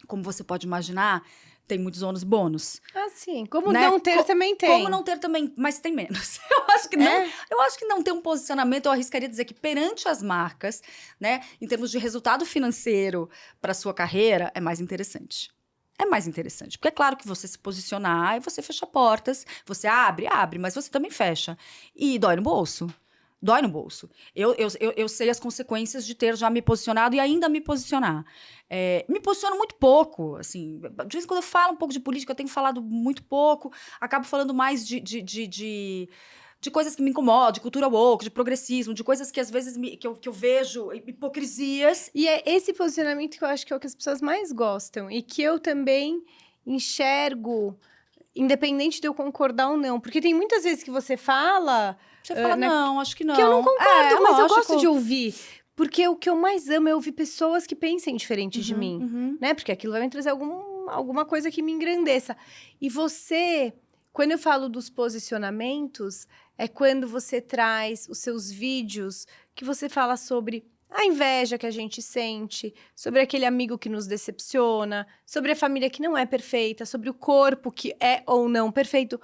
como você pode imaginar, tem muitos ônus e bônus. Ah, sim. Como né? não ter também tem. Como não ter também, mas tem menos. Eu acho que não ter um posicionamento, eu arriscaria dizer que perante as marcas, né, em termos de resultado financeiro para sua carreira, é mais interessante. É mais interessante. Porque é claro que você se posicionar e você fecha portas, você abre, mas você também fecha. E dói no bolso. Dói no bolso. Eu sei as consequências de ter já me posicionado e ainda me posicionar. Me posiciono muito pouco, assim. De vez em quando eu falo um pouco de política, eu tenho falado muito pouco. Acabo falando mais de coisas que me incomodam, de cultura woke, de progressismo, de coisas que às vezes que eu vejo hipocrisias. E é esse posicionamento que eu acho que é o que as pessoas mais gostam. E que eu também enxergo, independente de eu concordar ou não. Porque tem muitas vezes que você fala... Você fala, não, acho que não. Que eu não concordo, mas lógico. eu gosto de ouvir. Porque o que eu mais amo é ouvir pessoas que pensem diferente de mim, né? Porque aquilo vai me trazer alguma coisa que me engrandeça. E você, quando eu falo dos posicionamentos, é quando você traz os seus vídeos que você fala sobre a inveja que a gente sente, sobre aquele amigo que nos decepciona, sobre a família que não é perfeita, sobre o corpo que é ou não perfeito.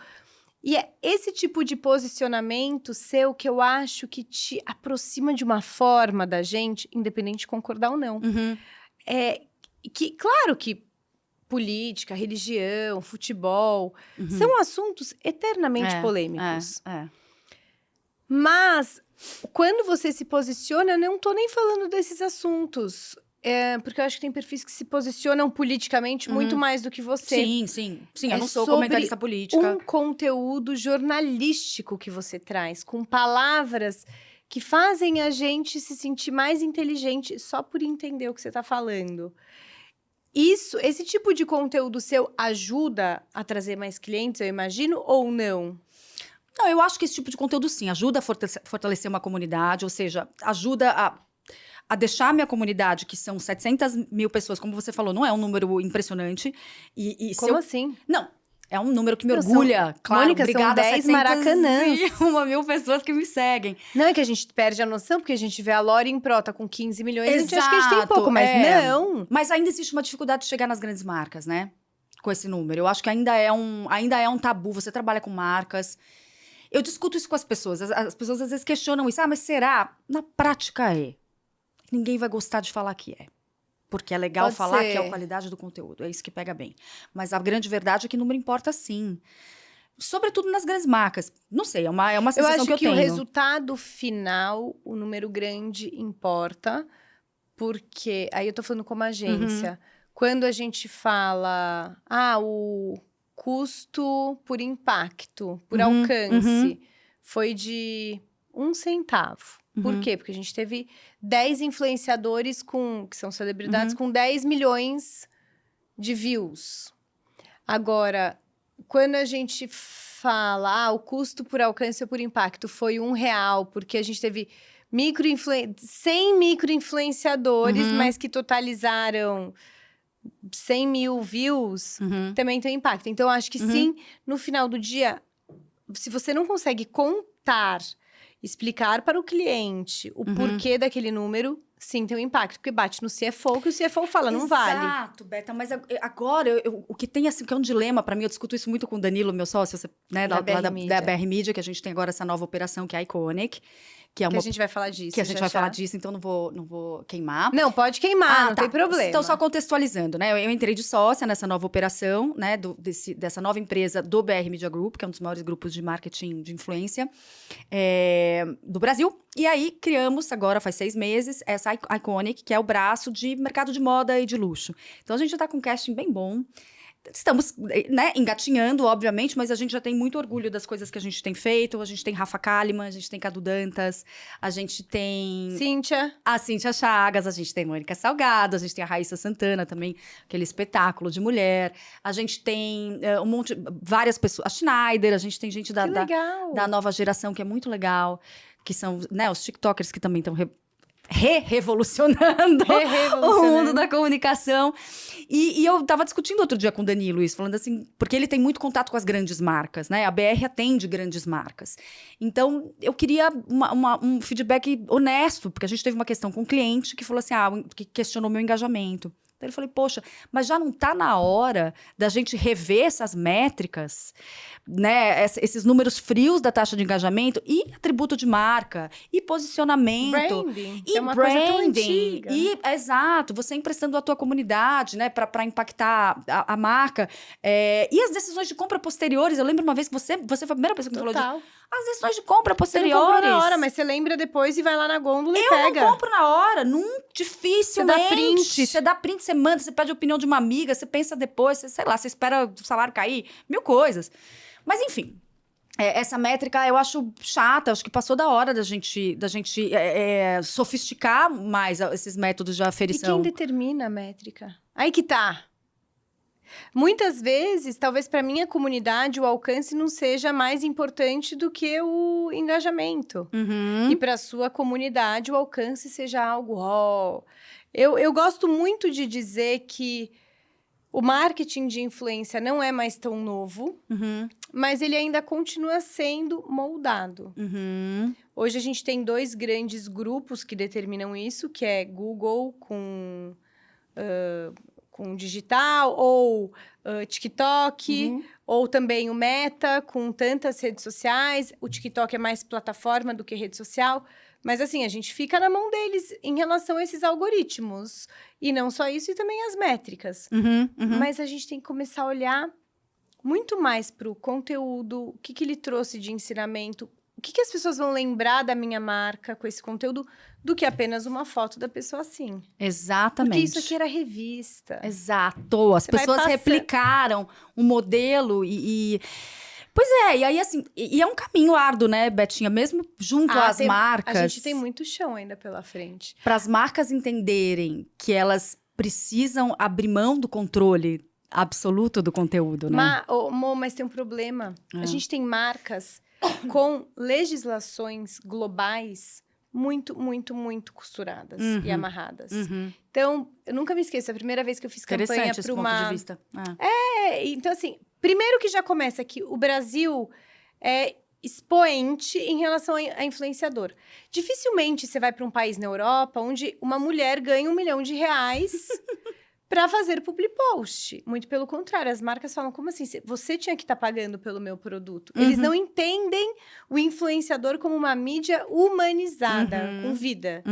E é esse tipo de posicionamento seu que eu acho que te aproxima de uma forma da gente, independente de concordar ou não. Claro que política, religião, futebol, são assuntos eternamente polêmicos. Mas, quando você se posiciona, eu não tô nem falando desses assuntos. Porque eu acho que tem perfis que se posicionam politicamente muito mais do que você. Sim, eu não sou comentarista política. Um conteúdo jornalístico que você traz, com palavras que fazem a gente se sentir mais inteligente só por entender o que você está falando. Esse tipo de conteúdo seu ajuda a trazer mais clientes, eu imagino, ou não? Não, eu acho que esse tipo de conteúdo, sim, ajuda a fortalecer uma comunidade, ou seja, ajuda a deixar a minha comunidade, que são 700 mil pessoas, como você falou, não é um número impressionante. Como assim? Não, É um número que me Não, orgulha. Claro, Mônica, são obrigada 10 a Maracanãs. 701 mil pessoas que me seguem. Não é que a gente perde a noção, porque a gente vê a Lore em Pro, tá com 15 milhões, a gente acha que a gente tem Exato, pouco, mas não. Mas ainda existe uma dificuldade de chegar nas grandes marcas, né? Com esse número. Eu acho que ainda é um tabu. Você trabalha com marcas. Eu discuto isso com as pessoas. As pessoas às vezes questionam isso. Ah, mas será? Na prática é. Ninguém vai gostar de falar que é. Porque é legal Pode falar ser. que é a qualidade do conteúdo. É isso que pega bem. Mas a grande verdade é que número importa sim. Sobretudo nas grandes marcas. Não sei, é uma Eu sensação acho que eu que o tenho. resultado final, o número grande, importa. Porque, aí eu tô falando como agência. Quando a gente fala, o custo por impacto, por alcance, foi de 1 centavo. Por quê? Porque a gente teve 10 influenciadores que são celebridades, com 10 milhões de views. Agora, quando a gente fala, o custo por alcance ou por impacto foi R$1, porque a gente teve 100 micro-influenciadores, mas que totalizaram 100 mil views, também tem impacto. Então, eu acho que sim, no final do dia, se você não consegue contar, explicar para o cliente o porquê daquele número, sim, tem um impacto. Porque bate no CFO, que o CFO fala, não vale. Exato, Beta. Mas agora, o que tem, assim, que é um dilema para mim, eu discuto isso muito com o Danilo, meu sócio, né, Da BR da Media. BR Media, que a gente tem agora essa nova operação, que é a Iconic. Que é Que uma a gente vai falar disso. que a gente vai já. falar disso, então não vou queimar. Não, pode queimar, não tá. tem problema. Então, só contextualizando, né? Eu entrei de sócia nessa nova operação, né? Dessa nova empresa do BR Media Group, que é um dos maiores grupos de marketing de influência do Brasil. E aí, criamos agora, faz 6 meses, essa Iconic, que é o braço de mercado de moda e de luxo. Então, a gente já tá com um casting bem bom. Estamos, né, engatinhando, obviamente, mas a gente já tem muito orgulho das coisas que a gente tem feito. A gente tem Rafa Kalimann, a gente tem Cadu Dantas, a gente tem Cíntia. a Cíntia Chagas, a gente tem Mônica Salgado, a gente tem a Raíssa Santana também, aquele espetáculo de mulher. A gente tem várias pessoas, a Schneider, a gente tem gente Que legal. da nova geração que é muito legal, que são, né, os TikTokers que também estão revolucionando o mundo da comunicação. E eu tava discutindo outro dia com o Danilo isso, falando assim, porque ele tem muito contato com as grandes marcas, né? A BR atende grandes marcas. Então, eu queria um feedback honesto, porque a gente teve uma questão com um cliente que falou assim, que questionou meu engajamento. Então, eu falei, poxa, mas já não tá na hora da gente rever essas métricas, né? Esses números frios da taxa de engajamento e atributo de marca, e posicionamento. Branding. E É uma coisa tão branding. antiga. Exato, você emprestando a tua comunidade, né? Pra impactar a marca. E as decisões de compra posteriores. Eu lembro uma vez que você foi a primeira pessoa que me falou disso. As decisões de compra posteriores. Você não comprou na hora, mas você lembra depois e vai lá na gôndola e pega. Eu não compro na hora, dificilmente. Você dá print. Você dá print, você manda, você pede a opinião de uma amiga, você pensa depois, sei lá, você espera o salário cair, 1000 coisas. Mas, enfim, essa métrica eu acho chata, acho que passou da hora da gente sofisticar mais esses métodos de aferição. E quem determina a métrica? Aí que tá. Muitas vezes, talvez para minha comunidade, o alcance não seja mais importante do que o engajamento. E para sua comunidade, o alcance seja algo... Eu gosto muito de dizer que o marketing de influência não é mais tão novo, mas ele ainda continua sendo moldado. Hoje a gente tem 2 grandes grupos que determinam isso, que é Google com digital, ou TikTok, ou também o Meta, com tantas redes sociais. O TikTok é mais plataforma do que rede social. Mas, assim, a gente fica na mão deles em relação a esses algoritmos. E não só isso, e também as métricas. Mas a gente tem que começar a olhar muito mais para o conteúdo, o que ele trouxe de ensinamento, o que as pessoas vão lembrar da minha marca com esse conteúdo, do que apenas uma foto da pessoa assim. Exatamente. Porque isso aqui era revista. Exato. As pessoas replicaram um modelo Pois é, e aí assim, e é um caminho árduo, né, Betinha? Mesmo junto às marcas. A gente tem muito chão ainda pela frente. Para as marcas entenderem que elas precisam abrir mão do controle absoluto do conteúdo, né? Mas tem um problema. A gente tem marcas com legislações globais muito, muito, muito costuradas e amarradas. Então, eu nunca me esqueço, a primeira vez que eu fiz campanha para uma... ponto de vista. então assim, Primeiro que já começa que o Brasil é expoente em relação a influenciador. Dificilmente você vai para um país na Europa onde uma mulher ganha R$1 milhão para fazer public post. Muito pelo contrário, as marcas falam, como assim? Você tinha que estar pagando pelo meu produto. Eles não entendem o influenciador como uma mídia humanizada, com vida.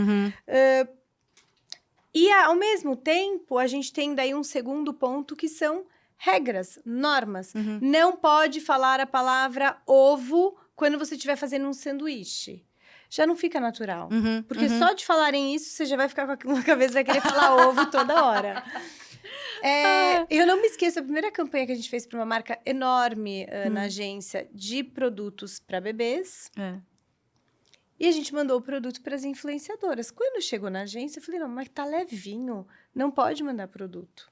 E, ao mesmo tempo, a gente tem daí um segundo ponto, que são regras, normas. Não pode falar a palavra ovo quando você estiver fazendo um sanduíche. Já não fica natural. Porque só de falarem isso, você já vai ficar com aquilo na cabeça, vai querer falar ovo toda hora. Eu não me esqueço, a primeira campanha que a gente fez para uma marca enorme na agência de produtos para bebês. E a gente mandou o produto para as influenciadoras. Quando chegou na agência, eu falei, não, mas tá levinho. Não pode mandar produto.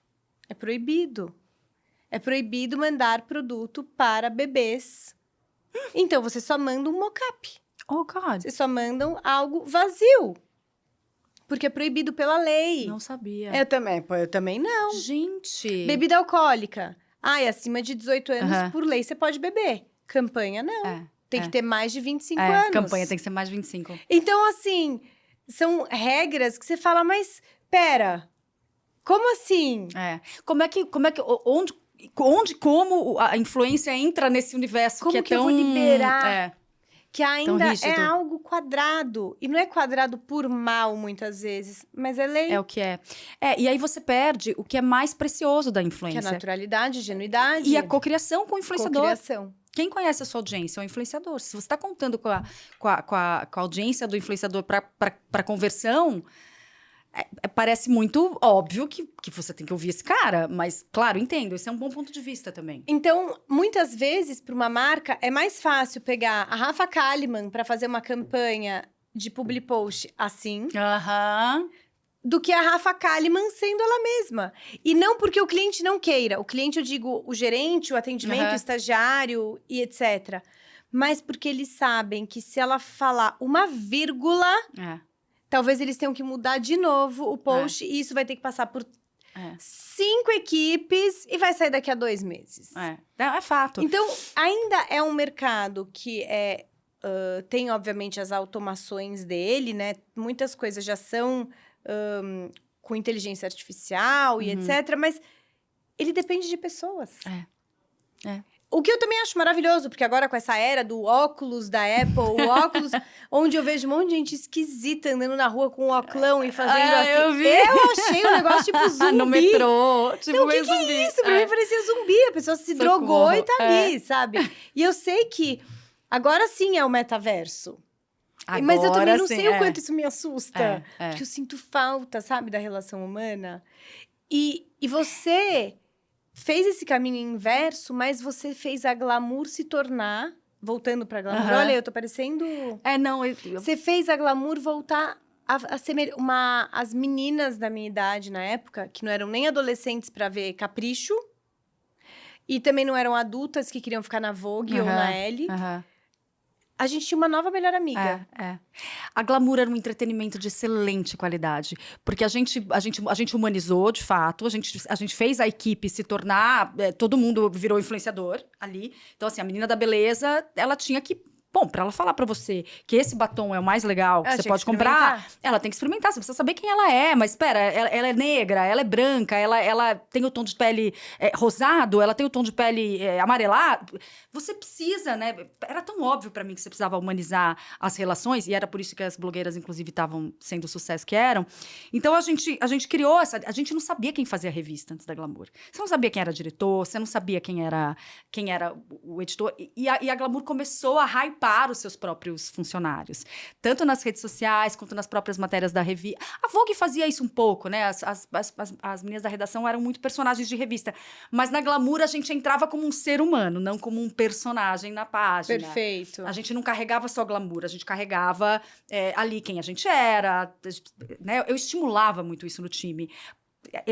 É proibido. É proibido mandar produto para bebês. Então, você só manda um mock-up. Oh, God. Vocês só mandam algo vazio. Porque é proibido pela lei. Não sabia. Eu também não. Gente. Bebida alcoólica. Acima de 18 anos, por lei, você pode beber. Campanha, não. Tem que ter mais de 25 anos. Campanha tem que ser mais de 25. Então, assim, são regras que você fala, mas pera, como assim? Como a influência entra nesse universo como que é tão... eu vou liberar? Que ainda rígido. é algo quadrado. E não é quadrado por mal, muitas vezes, mas é lei. É o que é. E aí você perde o que é mais precioso da influência. Que é a naturalidade, a genuidade. E a cocriação com o influenciador. Cocriação. Quem conhece a sua audiência é o influenciador. Se você está contando com a audiência do influenciador para conversão, parece muito óbvio que você tem que ouvir esse cara. Mas, claro, entendo. Esse é um bom ponto de vista também. Então, muitas vezes, para uma marca, é mais fácil pegar a Rafa Kalimann para fazer uma campanha de public post assim, do que a Rafa Kalimann sendo ela mesma. E não porque o cliente não queira. O cliente, eu digo, o gerente, o atendimento, o estagiário e etc. Mas porque eles sabem que se ela falar uma vírgula... talvez eles tenham que mudar de novo o post e isso vai ter que passar por 5 equipes e vai sair daqui a 2 meses. É fato. Então, ainda é um mercado que tem, obviamente, as automações dele, né? Muitas coisas já são com inteligência artificial e etc. Mas ele depende de pessoas. O que eu também acho maravilhoso, porque agora com essa era do óculos da Apple, o óculos, onde eu vejo um monte de gente esquisita andando na rua com um óculão e fazendo assim. Eu achei um negócio tipo zumbi. No metrô, tipo então, o que é isso? Pra mim parecia zumbi, a pessoa se drogou e tá ali, sabe? E eu sei que agora sim é o metaverso. Mas eu também não sei o quanto isso me assusta. Porque eu sinto falta, sabe, da relação humana. E você... fez esse caminho inverso, mas você fez a glamour se tornar... voltando pra glamour. Olha, eu tô parecendo... Você fez a glamour voltar a ser as meninas da minha idade na época, que não eram nem adolescentes pra ver Capricho, e também não eram adultas que queriam ficar na Vogue ou na Elle. A gente tinha uma nova melhor amiga. A glamour era um entretenimento de excelente qualidade. Porque a gente humanizou, de fato. A gente fez a equipe se tornar... todo mundo virou influenciador ali. Então, assim, a menina da beleza, ela tinha que... Bom, pra ela falar pra você que esse batom é o mais legal, que você pode comprar, ela tem que experimentar. Você precisa saber quem ela é. Mas, espera, ela é negra, ela é branca, ela tem o tom de pele rosado, ela tem o tom de pele amarelado. Você precisa, né? Era tão óbvio pra mim que você precisava humanizar as relações. E era por isso que as blogueiras, inclusive, estavam sendo o sucesso que eram. Então, a gente criou essa... A gente não sabia quem fazia a revista antes da Glamour. Você não sabia quem era diretor, você não sabia quem era o editor. E a Glamour começou a hypar os seus próprios funcionários. Tanto nas redes sociais, quanto nas próprias matérias da revista. A Vogue fazia isso um pouco, né? As meninas da redação eram muito personagens de revista. Mas na Glamour, a gente entrava como um ser humano, não como um personagem na página. Perfeito. A gente não carregava só glamour, a gente carregava ali quem a gente era. Né? Eu estimulava muito isso no time.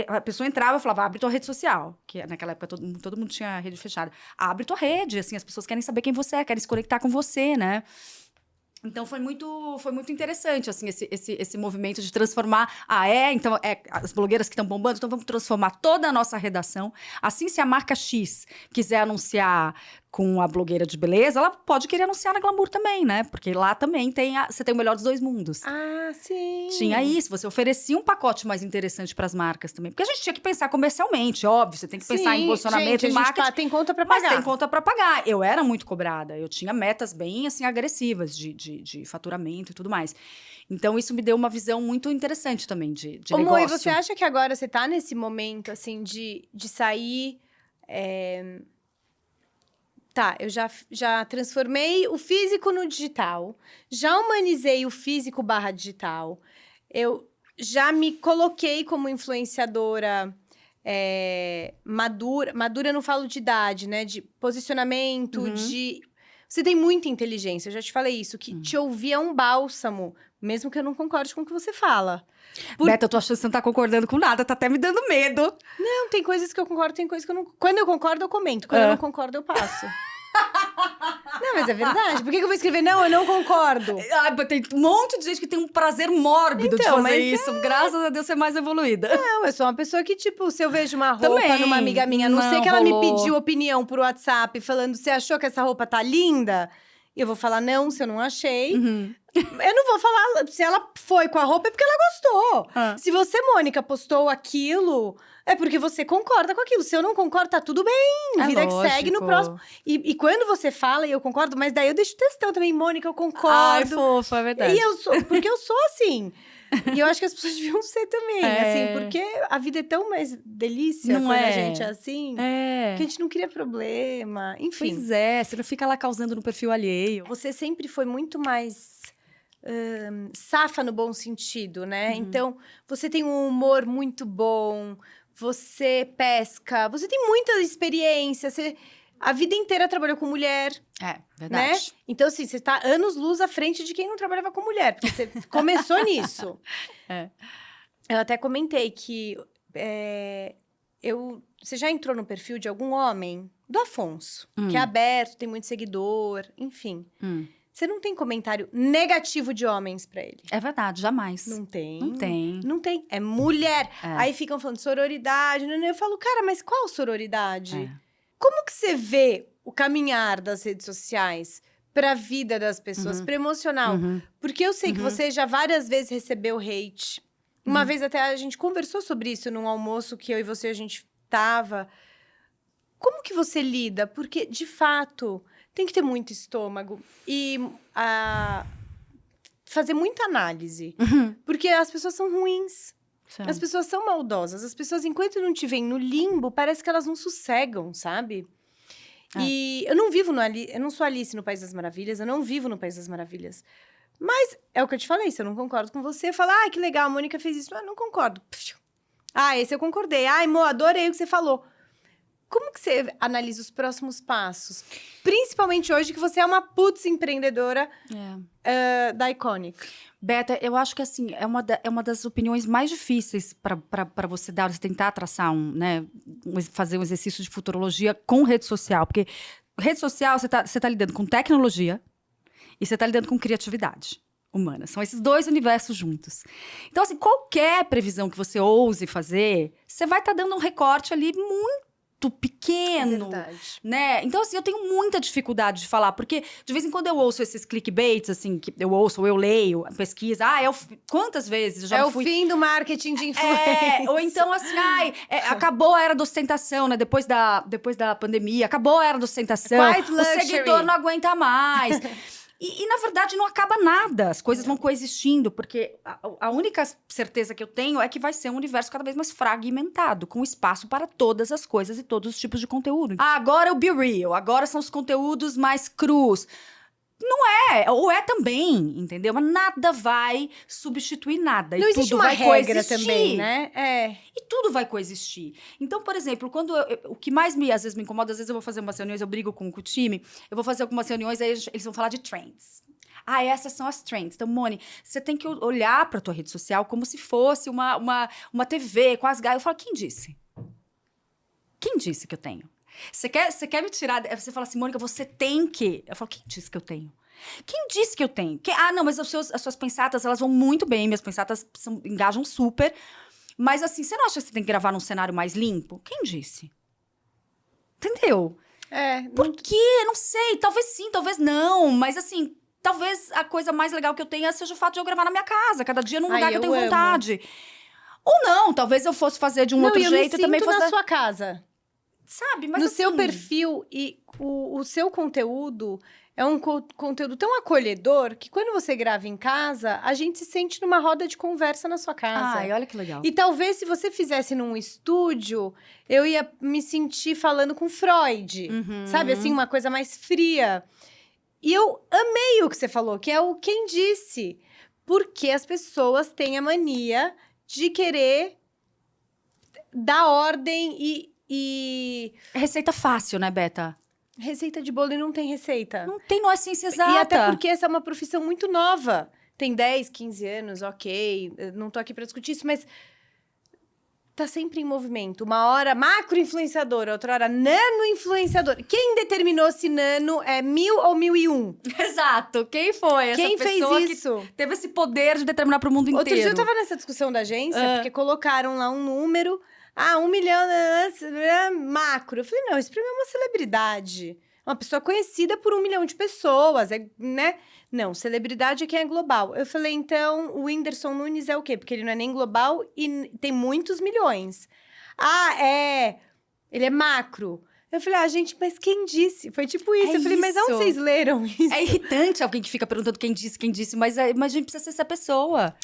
A pessoa entrava e falava, abre tua rede social. Que naquela época todo mundo tinha rede fechada. Abre tua rede, assim, as pessoas querem saber quem você é, querem se conectar com você, né? Então, foi muito interessante, assim, esse movimento de transformar. Então, as blogueiras que estão bombando, então vamos transformar toda a nossa redação. Assim, se a marca X quiser anunciar com a blogueira de beleza, ela pode querer anunciar na Glamour também, né? Porque lá também você tem o melhor dos dois mundos. Ah, sim. Tinha isso, você oferecia um pacote mais interessante para as marcas também. Porque a gente tinha que pensar comercialmente, óbvio. Você tem que pensar em posicionamento e marketing. Tem conta para pagar. Mas tem conta para pagar. Eu era muito cobrada. Eu tinha metas bem, assim, agressivas de faturamento e tudo mais. Então, isso me deu uma visão muito interessante também de negócio. E você acha que agora você tá nesse momento, assim, de sair... Tá, eu já transformei o físico no digital, já humanizei o físico / digital, eu já me coloquei como influenciadora madura eu não falo de idade, né? De posicionamento, Você tem muita inteligência, eu já te falei isso, que te ouvir é um bálsamo, mesmo que eu não concorde com o que você fala. Beta, eu tô achando que você não tá concordando com nada, tá até me dando medo. Não, tem coisas que eu concordo, tem coisas que eu não... Quando eu concordo, eu comento. Quando eu não concordo, eu passo. Não, mas é verdade. Por que eu vou escrever, não, eu não concordo? Tem um monte de gente que tem um prazer mórbido de fazer isso. Graças a Deus, ser mais evoluída. Não, eu sou uma pessoa que, tipo, se eu vejo uma roupa numa amiga minha, a não sei que ela me pediu opinião por WhatsApp, falando, você achou que essa roupa tá linda? Eu vou falar, não, se eu não achei. Eu não vou falar, se ela foi com a roupa, é porque ela gostou. Se você, Mônica, postou aquilo, é porque você concorda com aquilo. Se eu não concordo, tá tudo bem. Vida que segue no próximo. E quando você fala, e eu concordo, mas daí eu deixo o textão também, Mônica, eu concordo. Ai, fofa, é verdade. Porque eu sou assim. E eu acho que as pessoas deviam ser também, assim, porque a vida é tão mais delícia quando a gente é assim, que a gente não cria problema, enfim. Pois é, você não fica lá causando no perfil alheio. Você sempre foi muito mais safa no bom sentido, né? Então, você tem um humor muito bom, você pesca, você tem muita experiência, a vida inteira trabalhou com mulher. Verdade. Né? Então, assim, você tá anos-luz à frente de quem não trabalhava com mulher, porque você começou nisso. Eu até comentei que você já entrou no perfil de algum homem? Do Afonso, que é aberto, tem muito seguidor, enfim. Você não tem comentário negativo de homens pra ele. É verdade, jamais. Não tem. Não tem. Não tem. É mulher. Aí ficam falando sororidade. Eu falo, cara, mas qual sororidade? Como que você vê o caminhar das redes sociais pra vida das pessoas, pra emocional? Porque eu sei que você já várias vezes recebeu hate. Uma vez até a gente conversou sobre isso num almoço que eu e você, a gente tava. Como que você lida? Porque, de fato, tem que ter muito estômago e fazer muita análise. Porque as pessoas são ruins. As pessoas são maldosas. As pessoas, enquanto não te veem no limbo, parece que elas não sossegam, sabe? E eu não vivo eu não sou Alice no País das Maravilhas, eu não vivo no País das Maravilhas. Mas é o que eu te falei, se eu não concordo com você, fala, que legal, a Mônica fez isso. Mas eu não concordo. Esse eu concordei. Mo, adorei o que você falou. Como que você analisa os próximos passos? Principalmente hoje, que você é uma putz empreendedora da Iconic. Beta, eu acho que assim, é uma das opiniões mais difíceis para você dar, você tentar traçar fazer um exercício de futurologia com rede social. Porque rede social, você tá lidando com tecnologia e você tá lidando com criatividade humana. São esses dois universos juntos. Então, assim, qualquer previsão que você ouse fazer, você vai estar dando um recorte ali muito pequeno, né? Então, assim, eu tenho muita dificuldade de falar, porque de vez em quando eu ouço esses clickbaits, assim, que eu ouço, ou eu leio, pesquisa, quantas vezes eu já o fim do marketing de influência. Ou então, assim, acabou a era da ostentação, né? Depois da pandemia, acabou a era da ostentação, o seguidor não aguenta mais. E, na verdade, não acaba nada. As coisas vão coexistindo, porque a única certeza que eu tenho é que vai ser um universo cada vez mais fragmentado, com espaço para todas as coisas e todos os tipos de conteúdo. Agora é o Be Real, agora são os conteúdos mais crus. Não é, ou é também, entendeu? Mas nada vai substituir nada. Não existe uma regra também, né? E tudo vai coexistir. Então, por exemplo, quando o que mais às vezes me incomoda, às vezes eu vou fazer umas reuniões, eu brigo com o time, eu vou fazer algumas reuniões, aí eles vão falar de trends. Essas são as trends. Então, Moni, você tem que olhar pra tua rede social como se fosse uma TV com as gaias. Eu falo, quem disse? Quem disse que eu tenho? Você quer me tirar... Você fala assim, Mônica, você tem que... Eu falo, quem disse que eu tenho? Quem disse que eu tenho? Não, mas as suas pensatas, elas vão muito bem. Minhas pensatas engajam super. Mas assim, você não acha que você tem que gravar num cenário mais limpo? Quem disse? Entendeu? Por quê? Não sei. Talvez sim, talvez não. Mas assim, talvez a coisa mais legal que eu tenha seja o fato de eu gravar na minha casa. Cada dia num lugar que eu tenho vontade. Ou não, talvez eu fosse fazer de um outro jeito e também fosse... na sua casa. Sabe? Mas no assim... seu perfil e o seu conteúdo é um conteúdo tão acolhedor que quando você grava em casa, a gente se sente numa roda de conversa na sua casa. Ai, olha que legal. E talvez se você fizesse num estúdio, eu ia me sentir falando com Freud. Sabe, assim, uma coisa mais fria. E eu amei o que você falou, que é o quem disse. Porque as pessoas têm a mania de querer dar ordem e... Receita fácil, né, Beta? Receita de bolo e não tem receita. Não é ciência exata. E até porque essa é uma profissão muito nova. Tem 10, 15 anos, ok. Eu não tô aqui pra discutir isso, mas... tá sempre em movimento. Uma hora macro-influenciador, outra hora nano-influenciador. Quem determinou se nano é 1000 ou 1001? Exato. Quem foi essa Quem pessoa fez isso? que teve esse poder de determinar pro mundo inteiro? Outro dia eu tava nessa discussão da agência, porque colocaram lá um número... 1 milhão macro. Eu falei, não, isso pra mim é uma celebridade. Uma pessoa conhecida por 1 milhão de pessoas, né? Não, celebridade é quem é global. Eu falei, então, o Whindersson Nunes é o quê? Porque ele não é nem global e tem muitos milhões. Ele é macro. Eu falei, gente, mas quem disse? Foi tipo isso. Eu falei, mas onde vocês leram isso? É irritante alguém que fica perguntando quem disse, mas a gente precisa ser essa pessoa.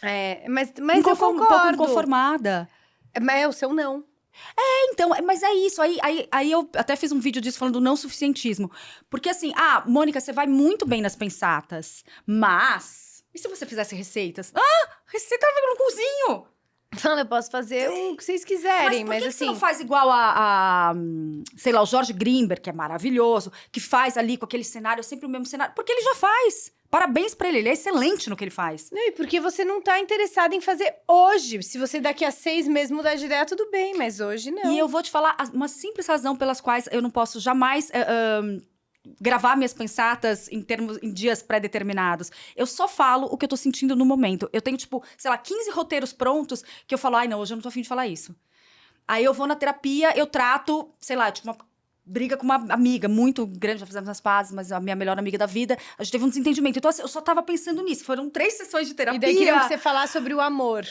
Mas eu concordo. Um pouco inconformada. Mas é o seu não. Então, mas é isso. Aí eu até fiz um vídeo disso falando do não suficientismo. Porque assim, Mônica, você vai muito bem nas pensatas, mas... E se você fizesse receitas? Receita no cozinho! Não, eu posso fazer o que vocês quiserem, mas por que assim... você não faz igual sei lá, o Jorge Grimberg, que é maravilhoso, que faz ali com aquele cenário, sempre o mesmo cenário? Porque ele já faz. Parabéns pra ele é excelente no que ele faz. Não, e porque você não tá interessada em fazer hoje. Se você daqui a 6 meses mudar de ideia, tudo bem, mas hoje não. E eu vou te falar uma simples razão pelas quais eu não posso jamais gravar minhas pensatas em dias pré-determinados. Eu só falo o que eu tô sentindo no momento. Eu tenho, tipo, sei lá, 15 roteiros prontos que eu falo, não, hoje eu não tô afim de falar isso. Aí eu vou na terapia, eu trato, sei lá, tipo, uma briga com uma amiga muito grande, já fizemos as pazes, mas a minha melhor amiga da vida, a gente teve um desentendimento. Então, assim, eu só tava pensando nisso. Foram 3 sessões de terapia. E daí queriam que você falasse sobre o amor.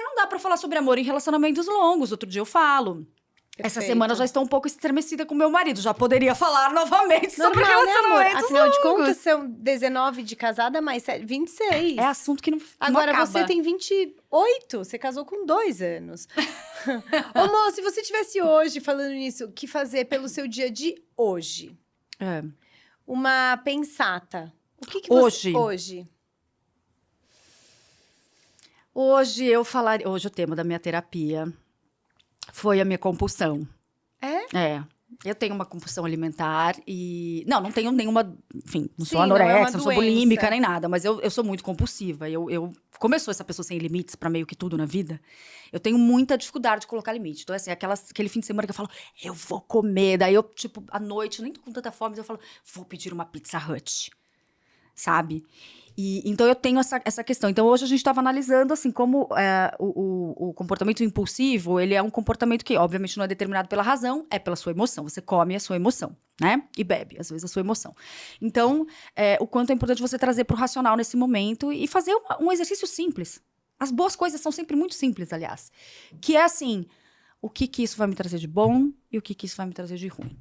Não dá pra falar sobre amor em relacionamentos longos. Outro dia eu falo. Perfeito. Essa semana eu já estou um pouco estremecida com meu marido. Já poderia falar novamente sobre relacionamentos longos. Afinal de contas, são 19 de casada, mais 26. É assunto que não Agora, acaba. você tem 28, você casou com 2 anos. Ô, Mo, se você tivesse hoje falando nisso, o que fazer pelo seu dia de hoje? Uma pensata. O que você... Hoje eu falaria... Hoje o tema da minha terapia foi a minha compulsão. Eu tenho uma compulsão alimentar e... Não tenho nenhuma... Enfim, não sou anorexa, não sou bulímica nem nada. Mas eu sou muito compulsiva. Como eu sou essa pessoa sem limites pra meio que tudo na vida, eu tenho muita dificuldade de colocar limite. Então, assim, aquele fim de semana que eu falo, eu vou comer. Daí eu, tipo, à noite, eu nem tô com tanta fome, mas eu falo, vou pedir uma Pizza Hut. Sabe? Então, eu tenho essa questão. Então, hoje a gente estava analisando, assim, como o comportamento impulsivo, ele é um comportamento que, obviamente, não é determinado pela razão, é pela sua emoção. Você come a sua emoção, né? E bebe, às vezes, a sua emoção. Então, o quanto é importante você trazer para o racional nesse momento e fazer um exercício simples. As boas coisas são sempre muito simples, aliás. Que é, assim, o que isso vai me trazer de bom e o que isso vai me trazer de ruim.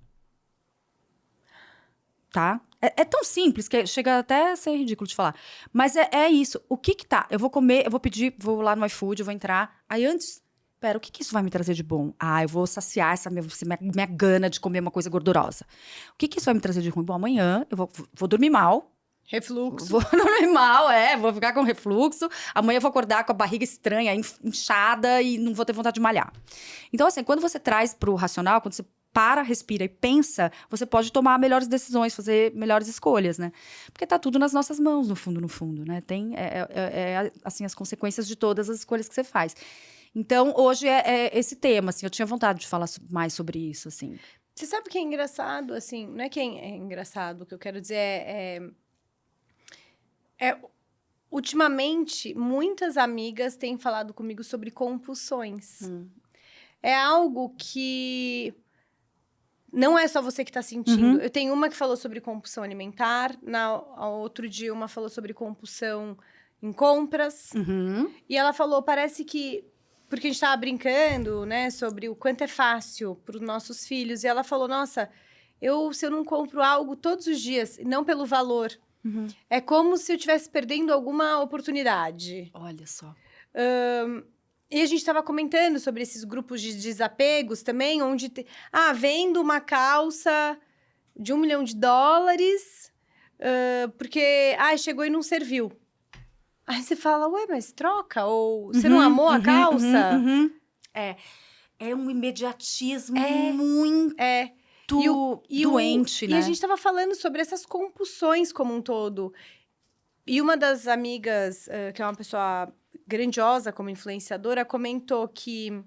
Tá? É tão simples que chega até a ser ridículo de falar. Mas é isso. O que tá? Eu vou comer, eu vou pedir, vou lá no iFood, eu vou entrar. Aí antes, pera, o que isso vai me trazer de bom? Eu vou saciar essa minha gana de comer uma coisa gordurosa. O que isso vai me trazer de ruim? Bom, amanhã eu vou dormir mal. Refluxo. Vou dormir mal, vou ficar com refluxo. Amanhã eu vou acordar com a barriga estranha, inchada e não vou ter vontade de malhar. Então, assim, quando você traz pro racional, quando você para, respira e pensa, você pode tomar melhores decisões, fazer melhores escolhas, né? Porque tá tudo nas nossas mãos, no fundo, né? Tem, assim, as consequências de todas as escolhas que você faz. Então, hoje é esse tema, assim, eu tinha vontade de falar mais sobre isso, assim. Você sabe o que é engraçado, assim, não é que é engraçado, o que eu quero dizer ultimamente, muitas amigas têm falado comigo sobre compulsões. É algo que não é só você que está sentindo. Eu tenho uma que falou sobre compulsão alimentar, outro dia uma falou sobre compulsão em compras. E ela falou, parece que... Porque a gente estava brincando, né, sobre o quanto é fácil para os nossos filhos. E ela falou, nossa, se eu não compro algo todos os dias, não pelo valor, é como se eu estivesse perdendo alguma oportunidade. Olha só. E a gente estava comentando sobre esses grupos de desapegos também, onde... vendo uma calça de $1 milhão, porque... chegou e não serviu. Aí você fala, ué, mas troca? Ou você não amou a calça? É um imediatismo muito doente, né? E a gente estava falando sobre essas compulsões como um todo. E uma das amigas, que é uma pessoa grandiosa como influenciadora, comentou que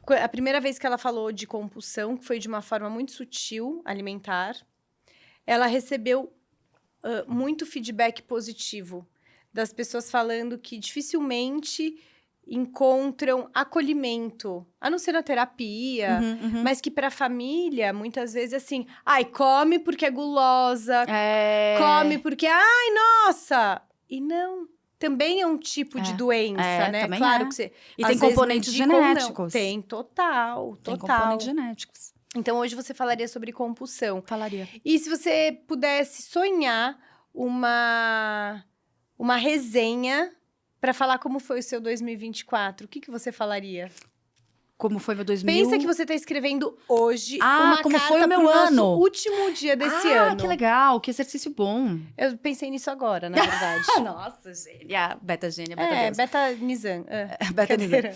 a primeira vez que ela falou de compulsão, que foi de uma forma muito sutil, alimentar, ela recebeu muito feedback positivo das pessoas falando que dificilmente encontram acolhimento, a não ser na terapia, mas que para a família, muitas vezes, assim, come porque é gulosa, come porque, nossa! E não, também é um tipo de doença, né? Claro que você... E tem componentes genéticos. Tem, total. Tem componentes genéticos. Então, hoje você falaria sobre compulsão. Falaria. E se você pudesse sonhar uma resenha para falar como foi o seu 2024, o que você falaria? Como foi meu 2000? Pensa que você está escrevendo hoje uma como carta foi o meu pro ano. nosso último dia desse ano. Que legal, que exercício bom. Eu pensei nisso agora, na verdade. Nossa, gênia. Beta gênia, beta Nizam. Beta Nizam.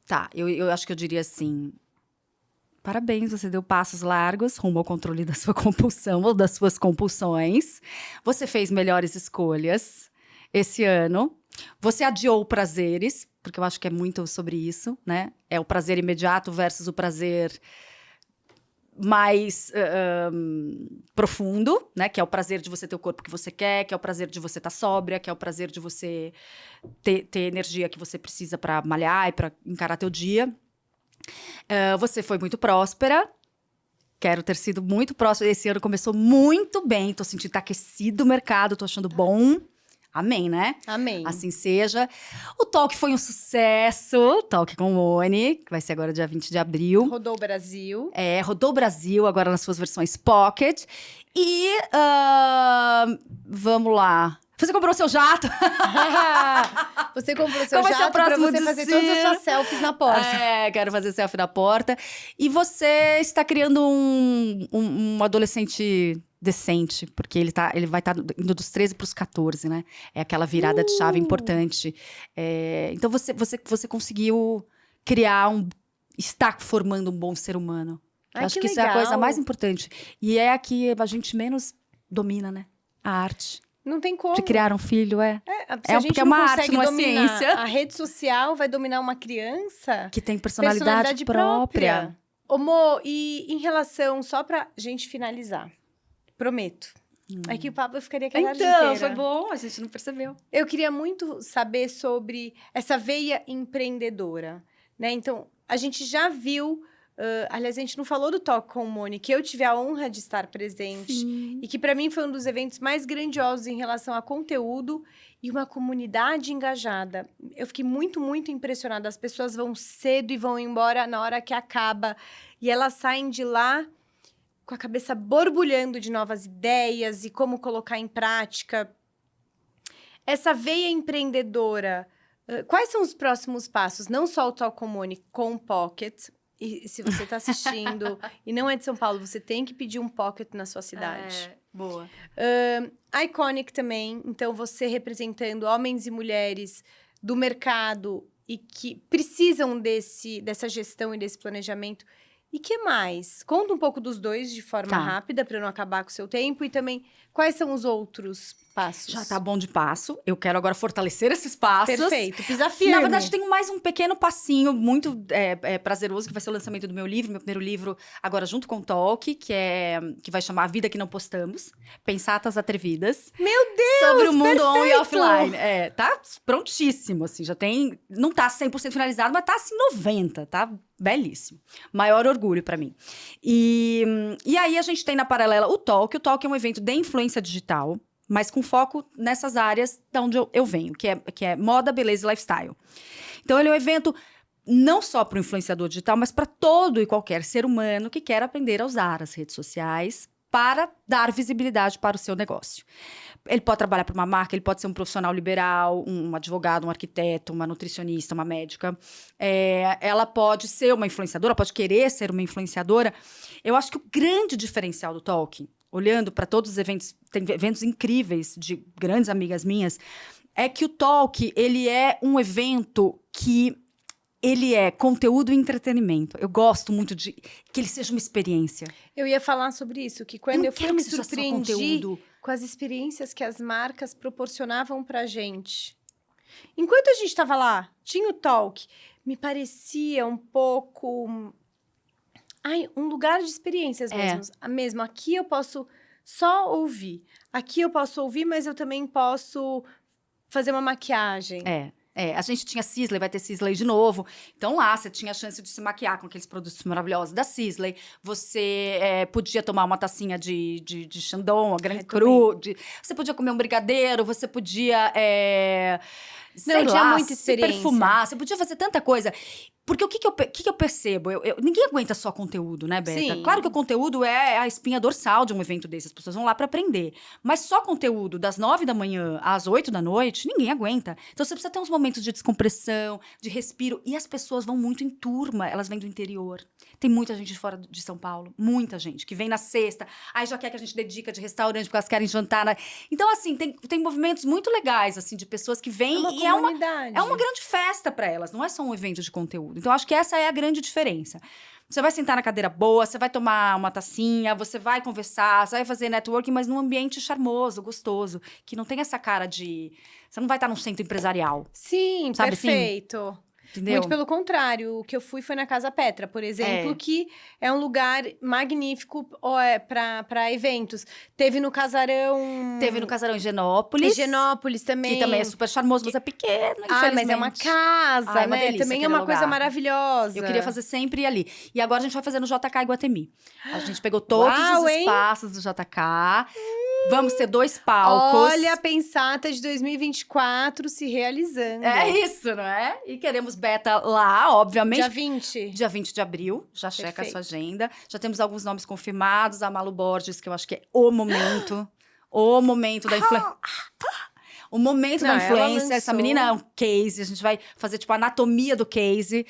Tá, eu acho que eu diria assim... Parabéns, você deu passos largos rumo ao controle da sua compulsão ou das suas compulsões. Você fez melhores escolhas esse ano. Você adiou prazeres, porque eu acho que é muito sobre isso, né? É o prazer imediato versus o prazer mais profundo, né? Que é o prazer de você ter o corpo que você quer, que é o prazer de você estar sóbria, que é o prazer de você ter energia que você precisa para malhar e para encarar teu dia. Você foi muito próspera. Quero ter sido muito próspera. Esse ano começou muito bem. Tô sentindo que tá aquecido o mercado. Tô achando bom. Amém, né? Amém. Assim seja. O Talk foi um sucesso. Talk com Moni, que vai ser agora dia 20 de abril. Rodou o Brasil. Rodou o Brasil, agora nas suas versões Pocket. E vamos lá. Você comprou seu jato? Você comprou seu Como jato pra você fazer todas as suas selfies na porta. Quero fazer selfie na porta. E você está criando um adolescente decente, porque ele vai estar indo dos 13 para os 14, né? É aquela virada de chave importante. Então, você conseguiu criar está formando um bom ser humano. Acho que isso é a coisa mais importante. E é a que a gente menos domina, né? A arte. Não tem como. De criar um filho, porque é uma arte, não é ciência. A rede social vai dominar uma criança... Que tem personalidade própria. Ô, Mo, e em relação... Só pra gente finalizar. Prometo. É que o papo ficaria aqui a tarde inteira. Então, foi bom. A gente não percebeu. Eu queria muito saber sobre essa veia empreendedora, né? Então, a gente já viu... aliás, a gente não falou do Talk com o Moni, que eu tive a honra de estar presente. Sim. E que, para mim, foi um dos eventos mais grandiosos em relação a conteúdo e uma comunidade engajada. Eu fiquei muito, muito impressionada. As pessoas vão cedo e vão embora na hora que acaba. E elas saem de lá com a cabeça borbulhando de novas ideias e como colocar em prática. Essa veia empreendedora, quais são os próximos passos? Não só o Talk com o Moni, com o Pocket. E se você está assistindo e não é de São Paulo, você tem que pedir um Pocket na sua cidade. Boa. Iconic também. Então, você representando homens e mulheres do mercado e que precisam dessa gestão e desse planejamento. E que mais? Conta um pouco dos dois de forma Tá. rápida, para não acabar com o seu tempo. E também, quais são os outros passos? Já tá bom de passo. Eu quero agora fortalecer esses passos. Perfeito, pisa firme. Na verdade, tenho mais um pequeno passinho muito prazeroso, que vai ser o lançamento do meu livro. Meu primeiro livro, agora junto com o Talk, que vai chamar A Vida Que Não Postamos. Pensatas Atrevidas. Meu Deus, sobre o mundo on e perfeito! offline. Tá prontíssimo, assim. Já tem... Não tá 100% finalizado, mas tá, assim, 90%. Tá belíssimo. Maior orgulho pra mim. E aí, a gente tem na paralela o Talk. O Talk é um evento de influência digital, mas com foco nessas áreas de onde eu venho, que é moda, beleza e lifestyle. Então, ele é um evento não só para o influenciador digital, mas para todo e qualquer ser humano que quer aprender a usar as redes sociais para dar visibilidade para o seu negócio. Ele pode trabalhar para uma marca, ele pode ser um profissional liberal, um advogado, um arquiteto, uma nutricionista, uma médica. Ela pode ser uma influenciadora, pode querer ser uma influenciadora. Eu acho que o grande diferencial do Talk, olhando para todos os eventos, tem eventos incríveis de grandes amigas minhas, é que o Talk, ele é um evento que ele é conteúdo e entretenimento. Eu gosto muito de que ele seja uma experiência. Eu ia falar sobre isso, que quando eu fui, quero me que seja só surpreendi conteúdo. com as experiências que as marcas proporcionavam pra gente. Enquanto a gente tava lá, tinha o Talk, me parecia um pouco... um lugar de experiências mesmo. Aqui eu posso só ouvir. Aqui eu posso ouvir, mas eu também posso fazer uma maquiagem. A gente tinha Sisley, vai ter Sisley de novo. Então lá, você tinha a chance de se maquiar com aqueles produtos maravilhosos da Sisley. Você podia tomar uma tacinha de Chandon, a Grande Cru. Você podia comer um brigadeiro, você podia... tinha muita se experiência. perfumar. Você podia fazer tanta coisa. Porque o que eu percebo? Ninguém aguenta só conteúdo, né, Beta? Sim. Claro que o conteúdo é a espinha dorsal de um evento desse. As pessoas vão lá para aprender. Mas só conteúdo das 9 da manhã às 8 da noite, ninguém aguenta. Então, você precisa ter uns momentos de descompressão, de respiro. E as pessoas vão muito em turma. Elas vêm do interior. Tem muita gente de fora de São Paulo. Muita gente. Que vem na sexta. Aí já quer que a gente dedica de restaurante porque elas querem jantar. Então, assim, tem movimentos muito legais, assim, de pessoas que vêm. É uma comunidade. É uma grande festa para elas. Não é só um evento de conteúdo. Então, acho que essa é a grande diferença. Você vai sentar na cadeira boa, você vai tomar uma tacinha, você vai conversar, você vai fazer networking, mas num ambiente charmoso, gostoso, que não tem essa cara de... Você não vai estar num centro empresarial. Sim, sabe, perfeito. Entendeu? Muito pelo contrário, o que eu fui foi na Casa Petra, por exemplo, que é um lugar magnífico para eventos. Teve no Casarão... Teve no Casarão Higienópolis. Higienópolis também. Que também é super charmoso, mas é pequeno, infelizmente. Mas é uma casa, é uma né? delícia Também é aquele uma lugar. coisa maravilhosa. Eu queria fazer sempre ir ali. E agora a gente vai fazer no JK Iguatemi. A gente pegou todos os espaços do JK. Vamos ter 2 palcos. Olha a Pensata de 2024 se realizando. É isso, não é? E queremos Beta lá, obviamente. Dia 20? Dia 20 de abril, já checa a sua agenda. Já temos alguns nomes confirmados. A Malu Borges, que eu acho que é o momento. O momento da influência. O momento da influência. Essa menina é um case. A gente vai fazer, tipo, a anatomia do case.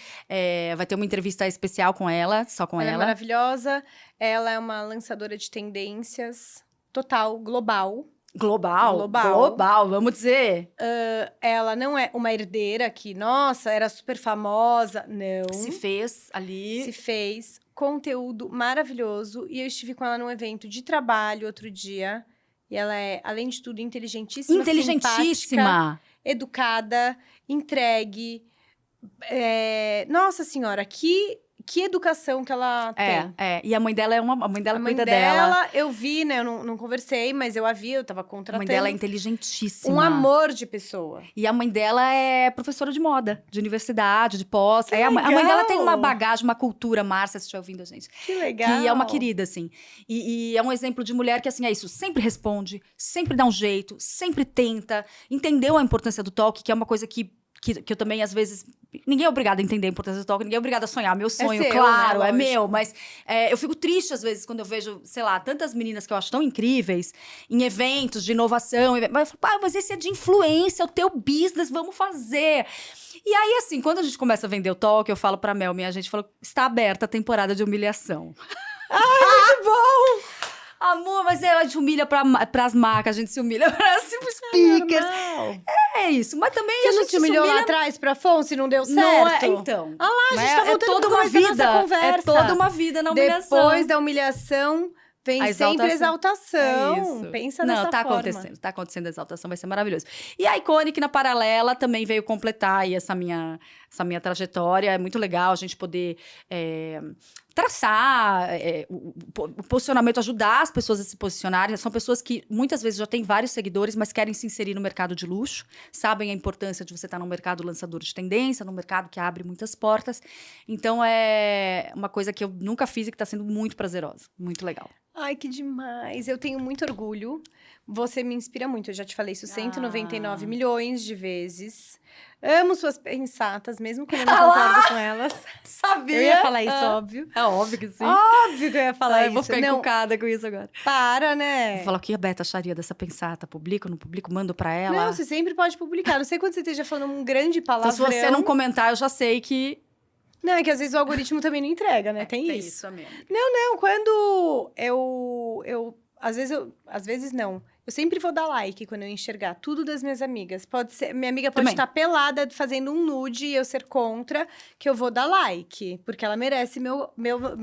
Vai ter uma entrevista especial com ela, só com ela. Ela é maravilhosa. Ela é uma lançadora de tendências total, global. Global, vamos dizer. Ela não é uma herdeira que, nossa, era super famosa. Não. Se fez ali. Se fez. Conteúdo maravilhoso. E eu estive com ela num evento de trabalho outro dia. E ela é, além de tudo, inteligentíssima. Simpática, educada, entregue. Nossa senhora, que educação que ela tem. E a mãe dela é a mãe dela cuida dela. Eu vi, né? Eu não conversei, mas eu a vi, eu tava contratando. A mãe dela é inteligentíssima. Um amor de pessoa. E a mãe dela é professora de moda, de universidade, de pós. A mãe dela tem uma bagagem, uma cultura. Márcia, se estiver ouvindo a gente. Que legal. Que é uma querida, assim. E é um exemplo de mulher que, assim, é isso. Sempre responde, sempre dá um jeito, sempre tenta. Entendeu a importância do toque, que é uma coisa que eu também, às vezes... Ninguém é obrigado a entender a importância do toque, ninguém é obrigado a sonhar. Meu sonho, seu, claro, né? é meu. Mas eu fico triste, às vezes, quando eu vejo, sei lá, tantas meninas que eu acho tão incríveis em eventos de inovação. Mas eu falo, mas esse é de influência, é o teu business, vamos fazer. E aí, assim, quando a gente começa a vender o toque, eu falo pra Mel, minha gente, falou, está aberta a temporada de humilhação. Ai, muito bom! Amor, mas a gente humilha pras marcas, a gente se humilha pra si, speakers. Normal. É isso, mas também Você a não gente se humilhou lá humilha... atrás pra Afonso e não deu certo? Não é, então. Ah lá, a gente né? tá voltando é toda pro uma começo da nossa vida. É conversa. toda uma vida na humilhação. Depois da humilhação, vem A sempre a exaltação. É isso. Pensa Não, dessa tá forma. acontecendo, tá acontecendo a exaltação, vai ser maravilhoso. E a Iconic, na paralela, também veio completar aí essa minha trajetória. É muito legal a gente poder traçar o posicionamento, ajudar as pessoas a se posicionarem. São pessoas que muitas vezes já têm vários seguidores, mas querem se inserir no mercado de luxo, sabem a importância de você estar num mercado lançador de tendência, num mercado que abre muitas portas. Então, é uma coisa que eu nunca fiz e que está sendo muito prazerosa, muito legal. Ai, que demais. Eu tenho muito orgulho. Você me inspira muito. Eu já te falei isso 199 milhões de vezes. Amo suas pensatas, mesmo quando eu não concordo com elas. Sabia? Eu ia falar isso, óbvio. É óbvio que sim. Óbvio que eu ia falar Eu isso. vou ficar Não, encucada com isso agora. para, né? Vou falar o que a Beta acharia dessa pensata. Publico, não publico? Mando pra ela? Não, você sempre pode publicar. Não sei quando você esteja falando um grande palavrão. Então, se você não comentar, eu já sei que... Não, é que às vezes o algoritmo também não entrega, né? Tem isso. mesmo. Não, quando às vezes não. Eu sempre vou dar like quando eu enxergar tudo das minhas amigas. Pode ser, minha amiga pode Também. estar pelada fazendo um nude e eu ser contra, que eu vou dar like, porque ela merece meu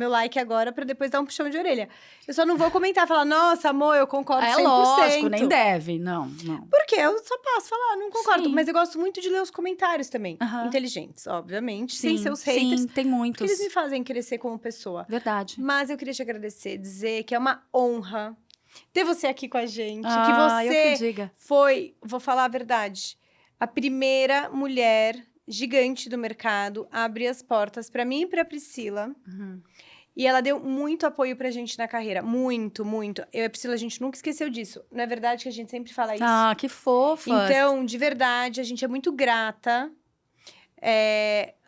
like agora pra depois dar um puxão de orelha. Eu só não vou comentar, falar: "Nossa, amor, eu concordo 100%". É lógico, nem deve. Não. Porque eu só passo falar, não concordo, Sim. mas eu gosto muito de ler os comentários também, Aham. inteligentes, obviamente, Sim, sem ser os haters. Sim, tem Porque muitos. eles me fazem crescer como pessoa. Verdade. Mas eu queria te agradecer, dizer que é uma honra ter você aqui com a gente. Eu que que você diga. foi, vou falar a verdade, a primeira mulher gigante do mercado a abrir as portas para mim e para Priscila. Uhum. E ela deu muito apoio pra gente na carreira. Muito, muito. Eu e a Priscila, a gente nunca esqueceu disso. Não é verdade que a gente sempre fala isso? Ah, que fofa. Então, de verdade, a gente é muito grata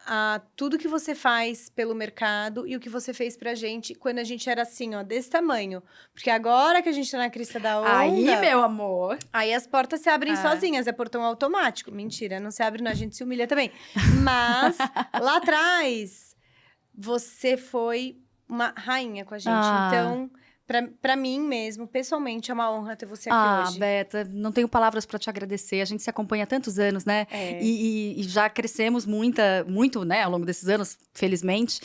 a tudo que você faz pelo mercado e o que você fez pra gente quando a gente era assim, ó, desse tamanho. Porque agora que a gente tá na crista da onda... Aí, meu amor. Aí as portas se abrem sozinhas, é portão automático. Mentira, não se abre não, a gente se humilha também. Mas, lá atrás, você foi uma rainha com a gente. Então... Pra mim mesmo, pessoalmente, é uma honra ter você aqui hoje. Beta, não tenho palavras para te agradecer. A gente se acompanha há tantos anos, né? E já crescemos muito, né, ao longo desses anos, felizmente.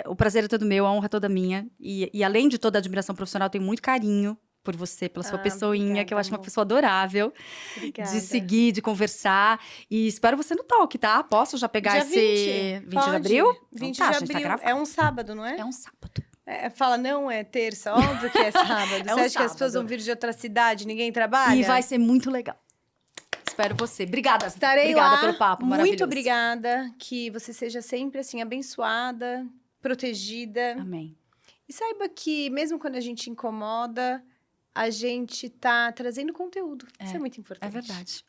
O prazer é todo meu, a honra é toda minha. E além de toda a admiração profissional, eu tenho muito carinho por você, pela sua pessoinha, obrigada, que eu acho uma amor. pessoa adorável. Obrigada. De seguir, de conversar. E espero você no talk, tá? Posso já pegar Dia esse 20 de Pode. abril? 20 Então tá, de a gente tá abril. gravando. É um sábado, não é? É um sábado. Fala, não, é terça. Óbvio que é sábado. Você um acha que as sábado. pessoas vão vir de outra cidade, ninguém trabalha? E vai ser muito legal. Espero você. Obrigada. Estarei Obrigada lá. pelo papo maravilhoso. Muito obrigada. Que você seja sempre, assim, abençoada, protegida. Amém. E saiba que, mesmo quando a gente incomoda, a gente tá trazendo conteúdo. Isso é muito importante. É verdade.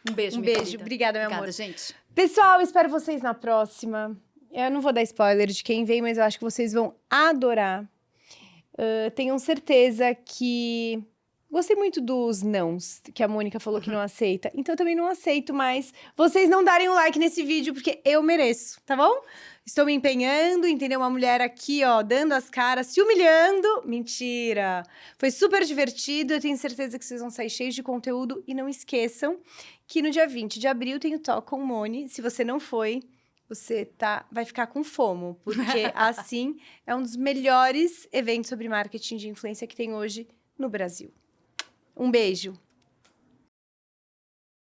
Um beijo, Um minha beijo. querida. Obrigada, meu Obrigada, amor. gente. Pessoal, espero vocês na próxima. Eu não vou dar spoiler de quem vem, mas eu acho que vocês vão adorar. Tenham certeza que... Gostei muito dos nãos, que a Mônica falou que não aceita. Então, eu também não aceito mais vocês não darem um like nesse vídeo, porque eu mereço, tá bom? Estou me empenhando, entendeu? Uma mulher aqui, ó, dando as caras, se humilhando. Mentira! Foi super divertido, eu tenho certeza que vocês vão sair cheios de conteúdo. E não esqueçam que no dia 20 de abril tem o Talk com Moni. Se você não foi... Você vai ficar com FOMO, porque assim é um dos melhores eventos sobre marketing de influência que tem hoje no Brasil. Um beijo!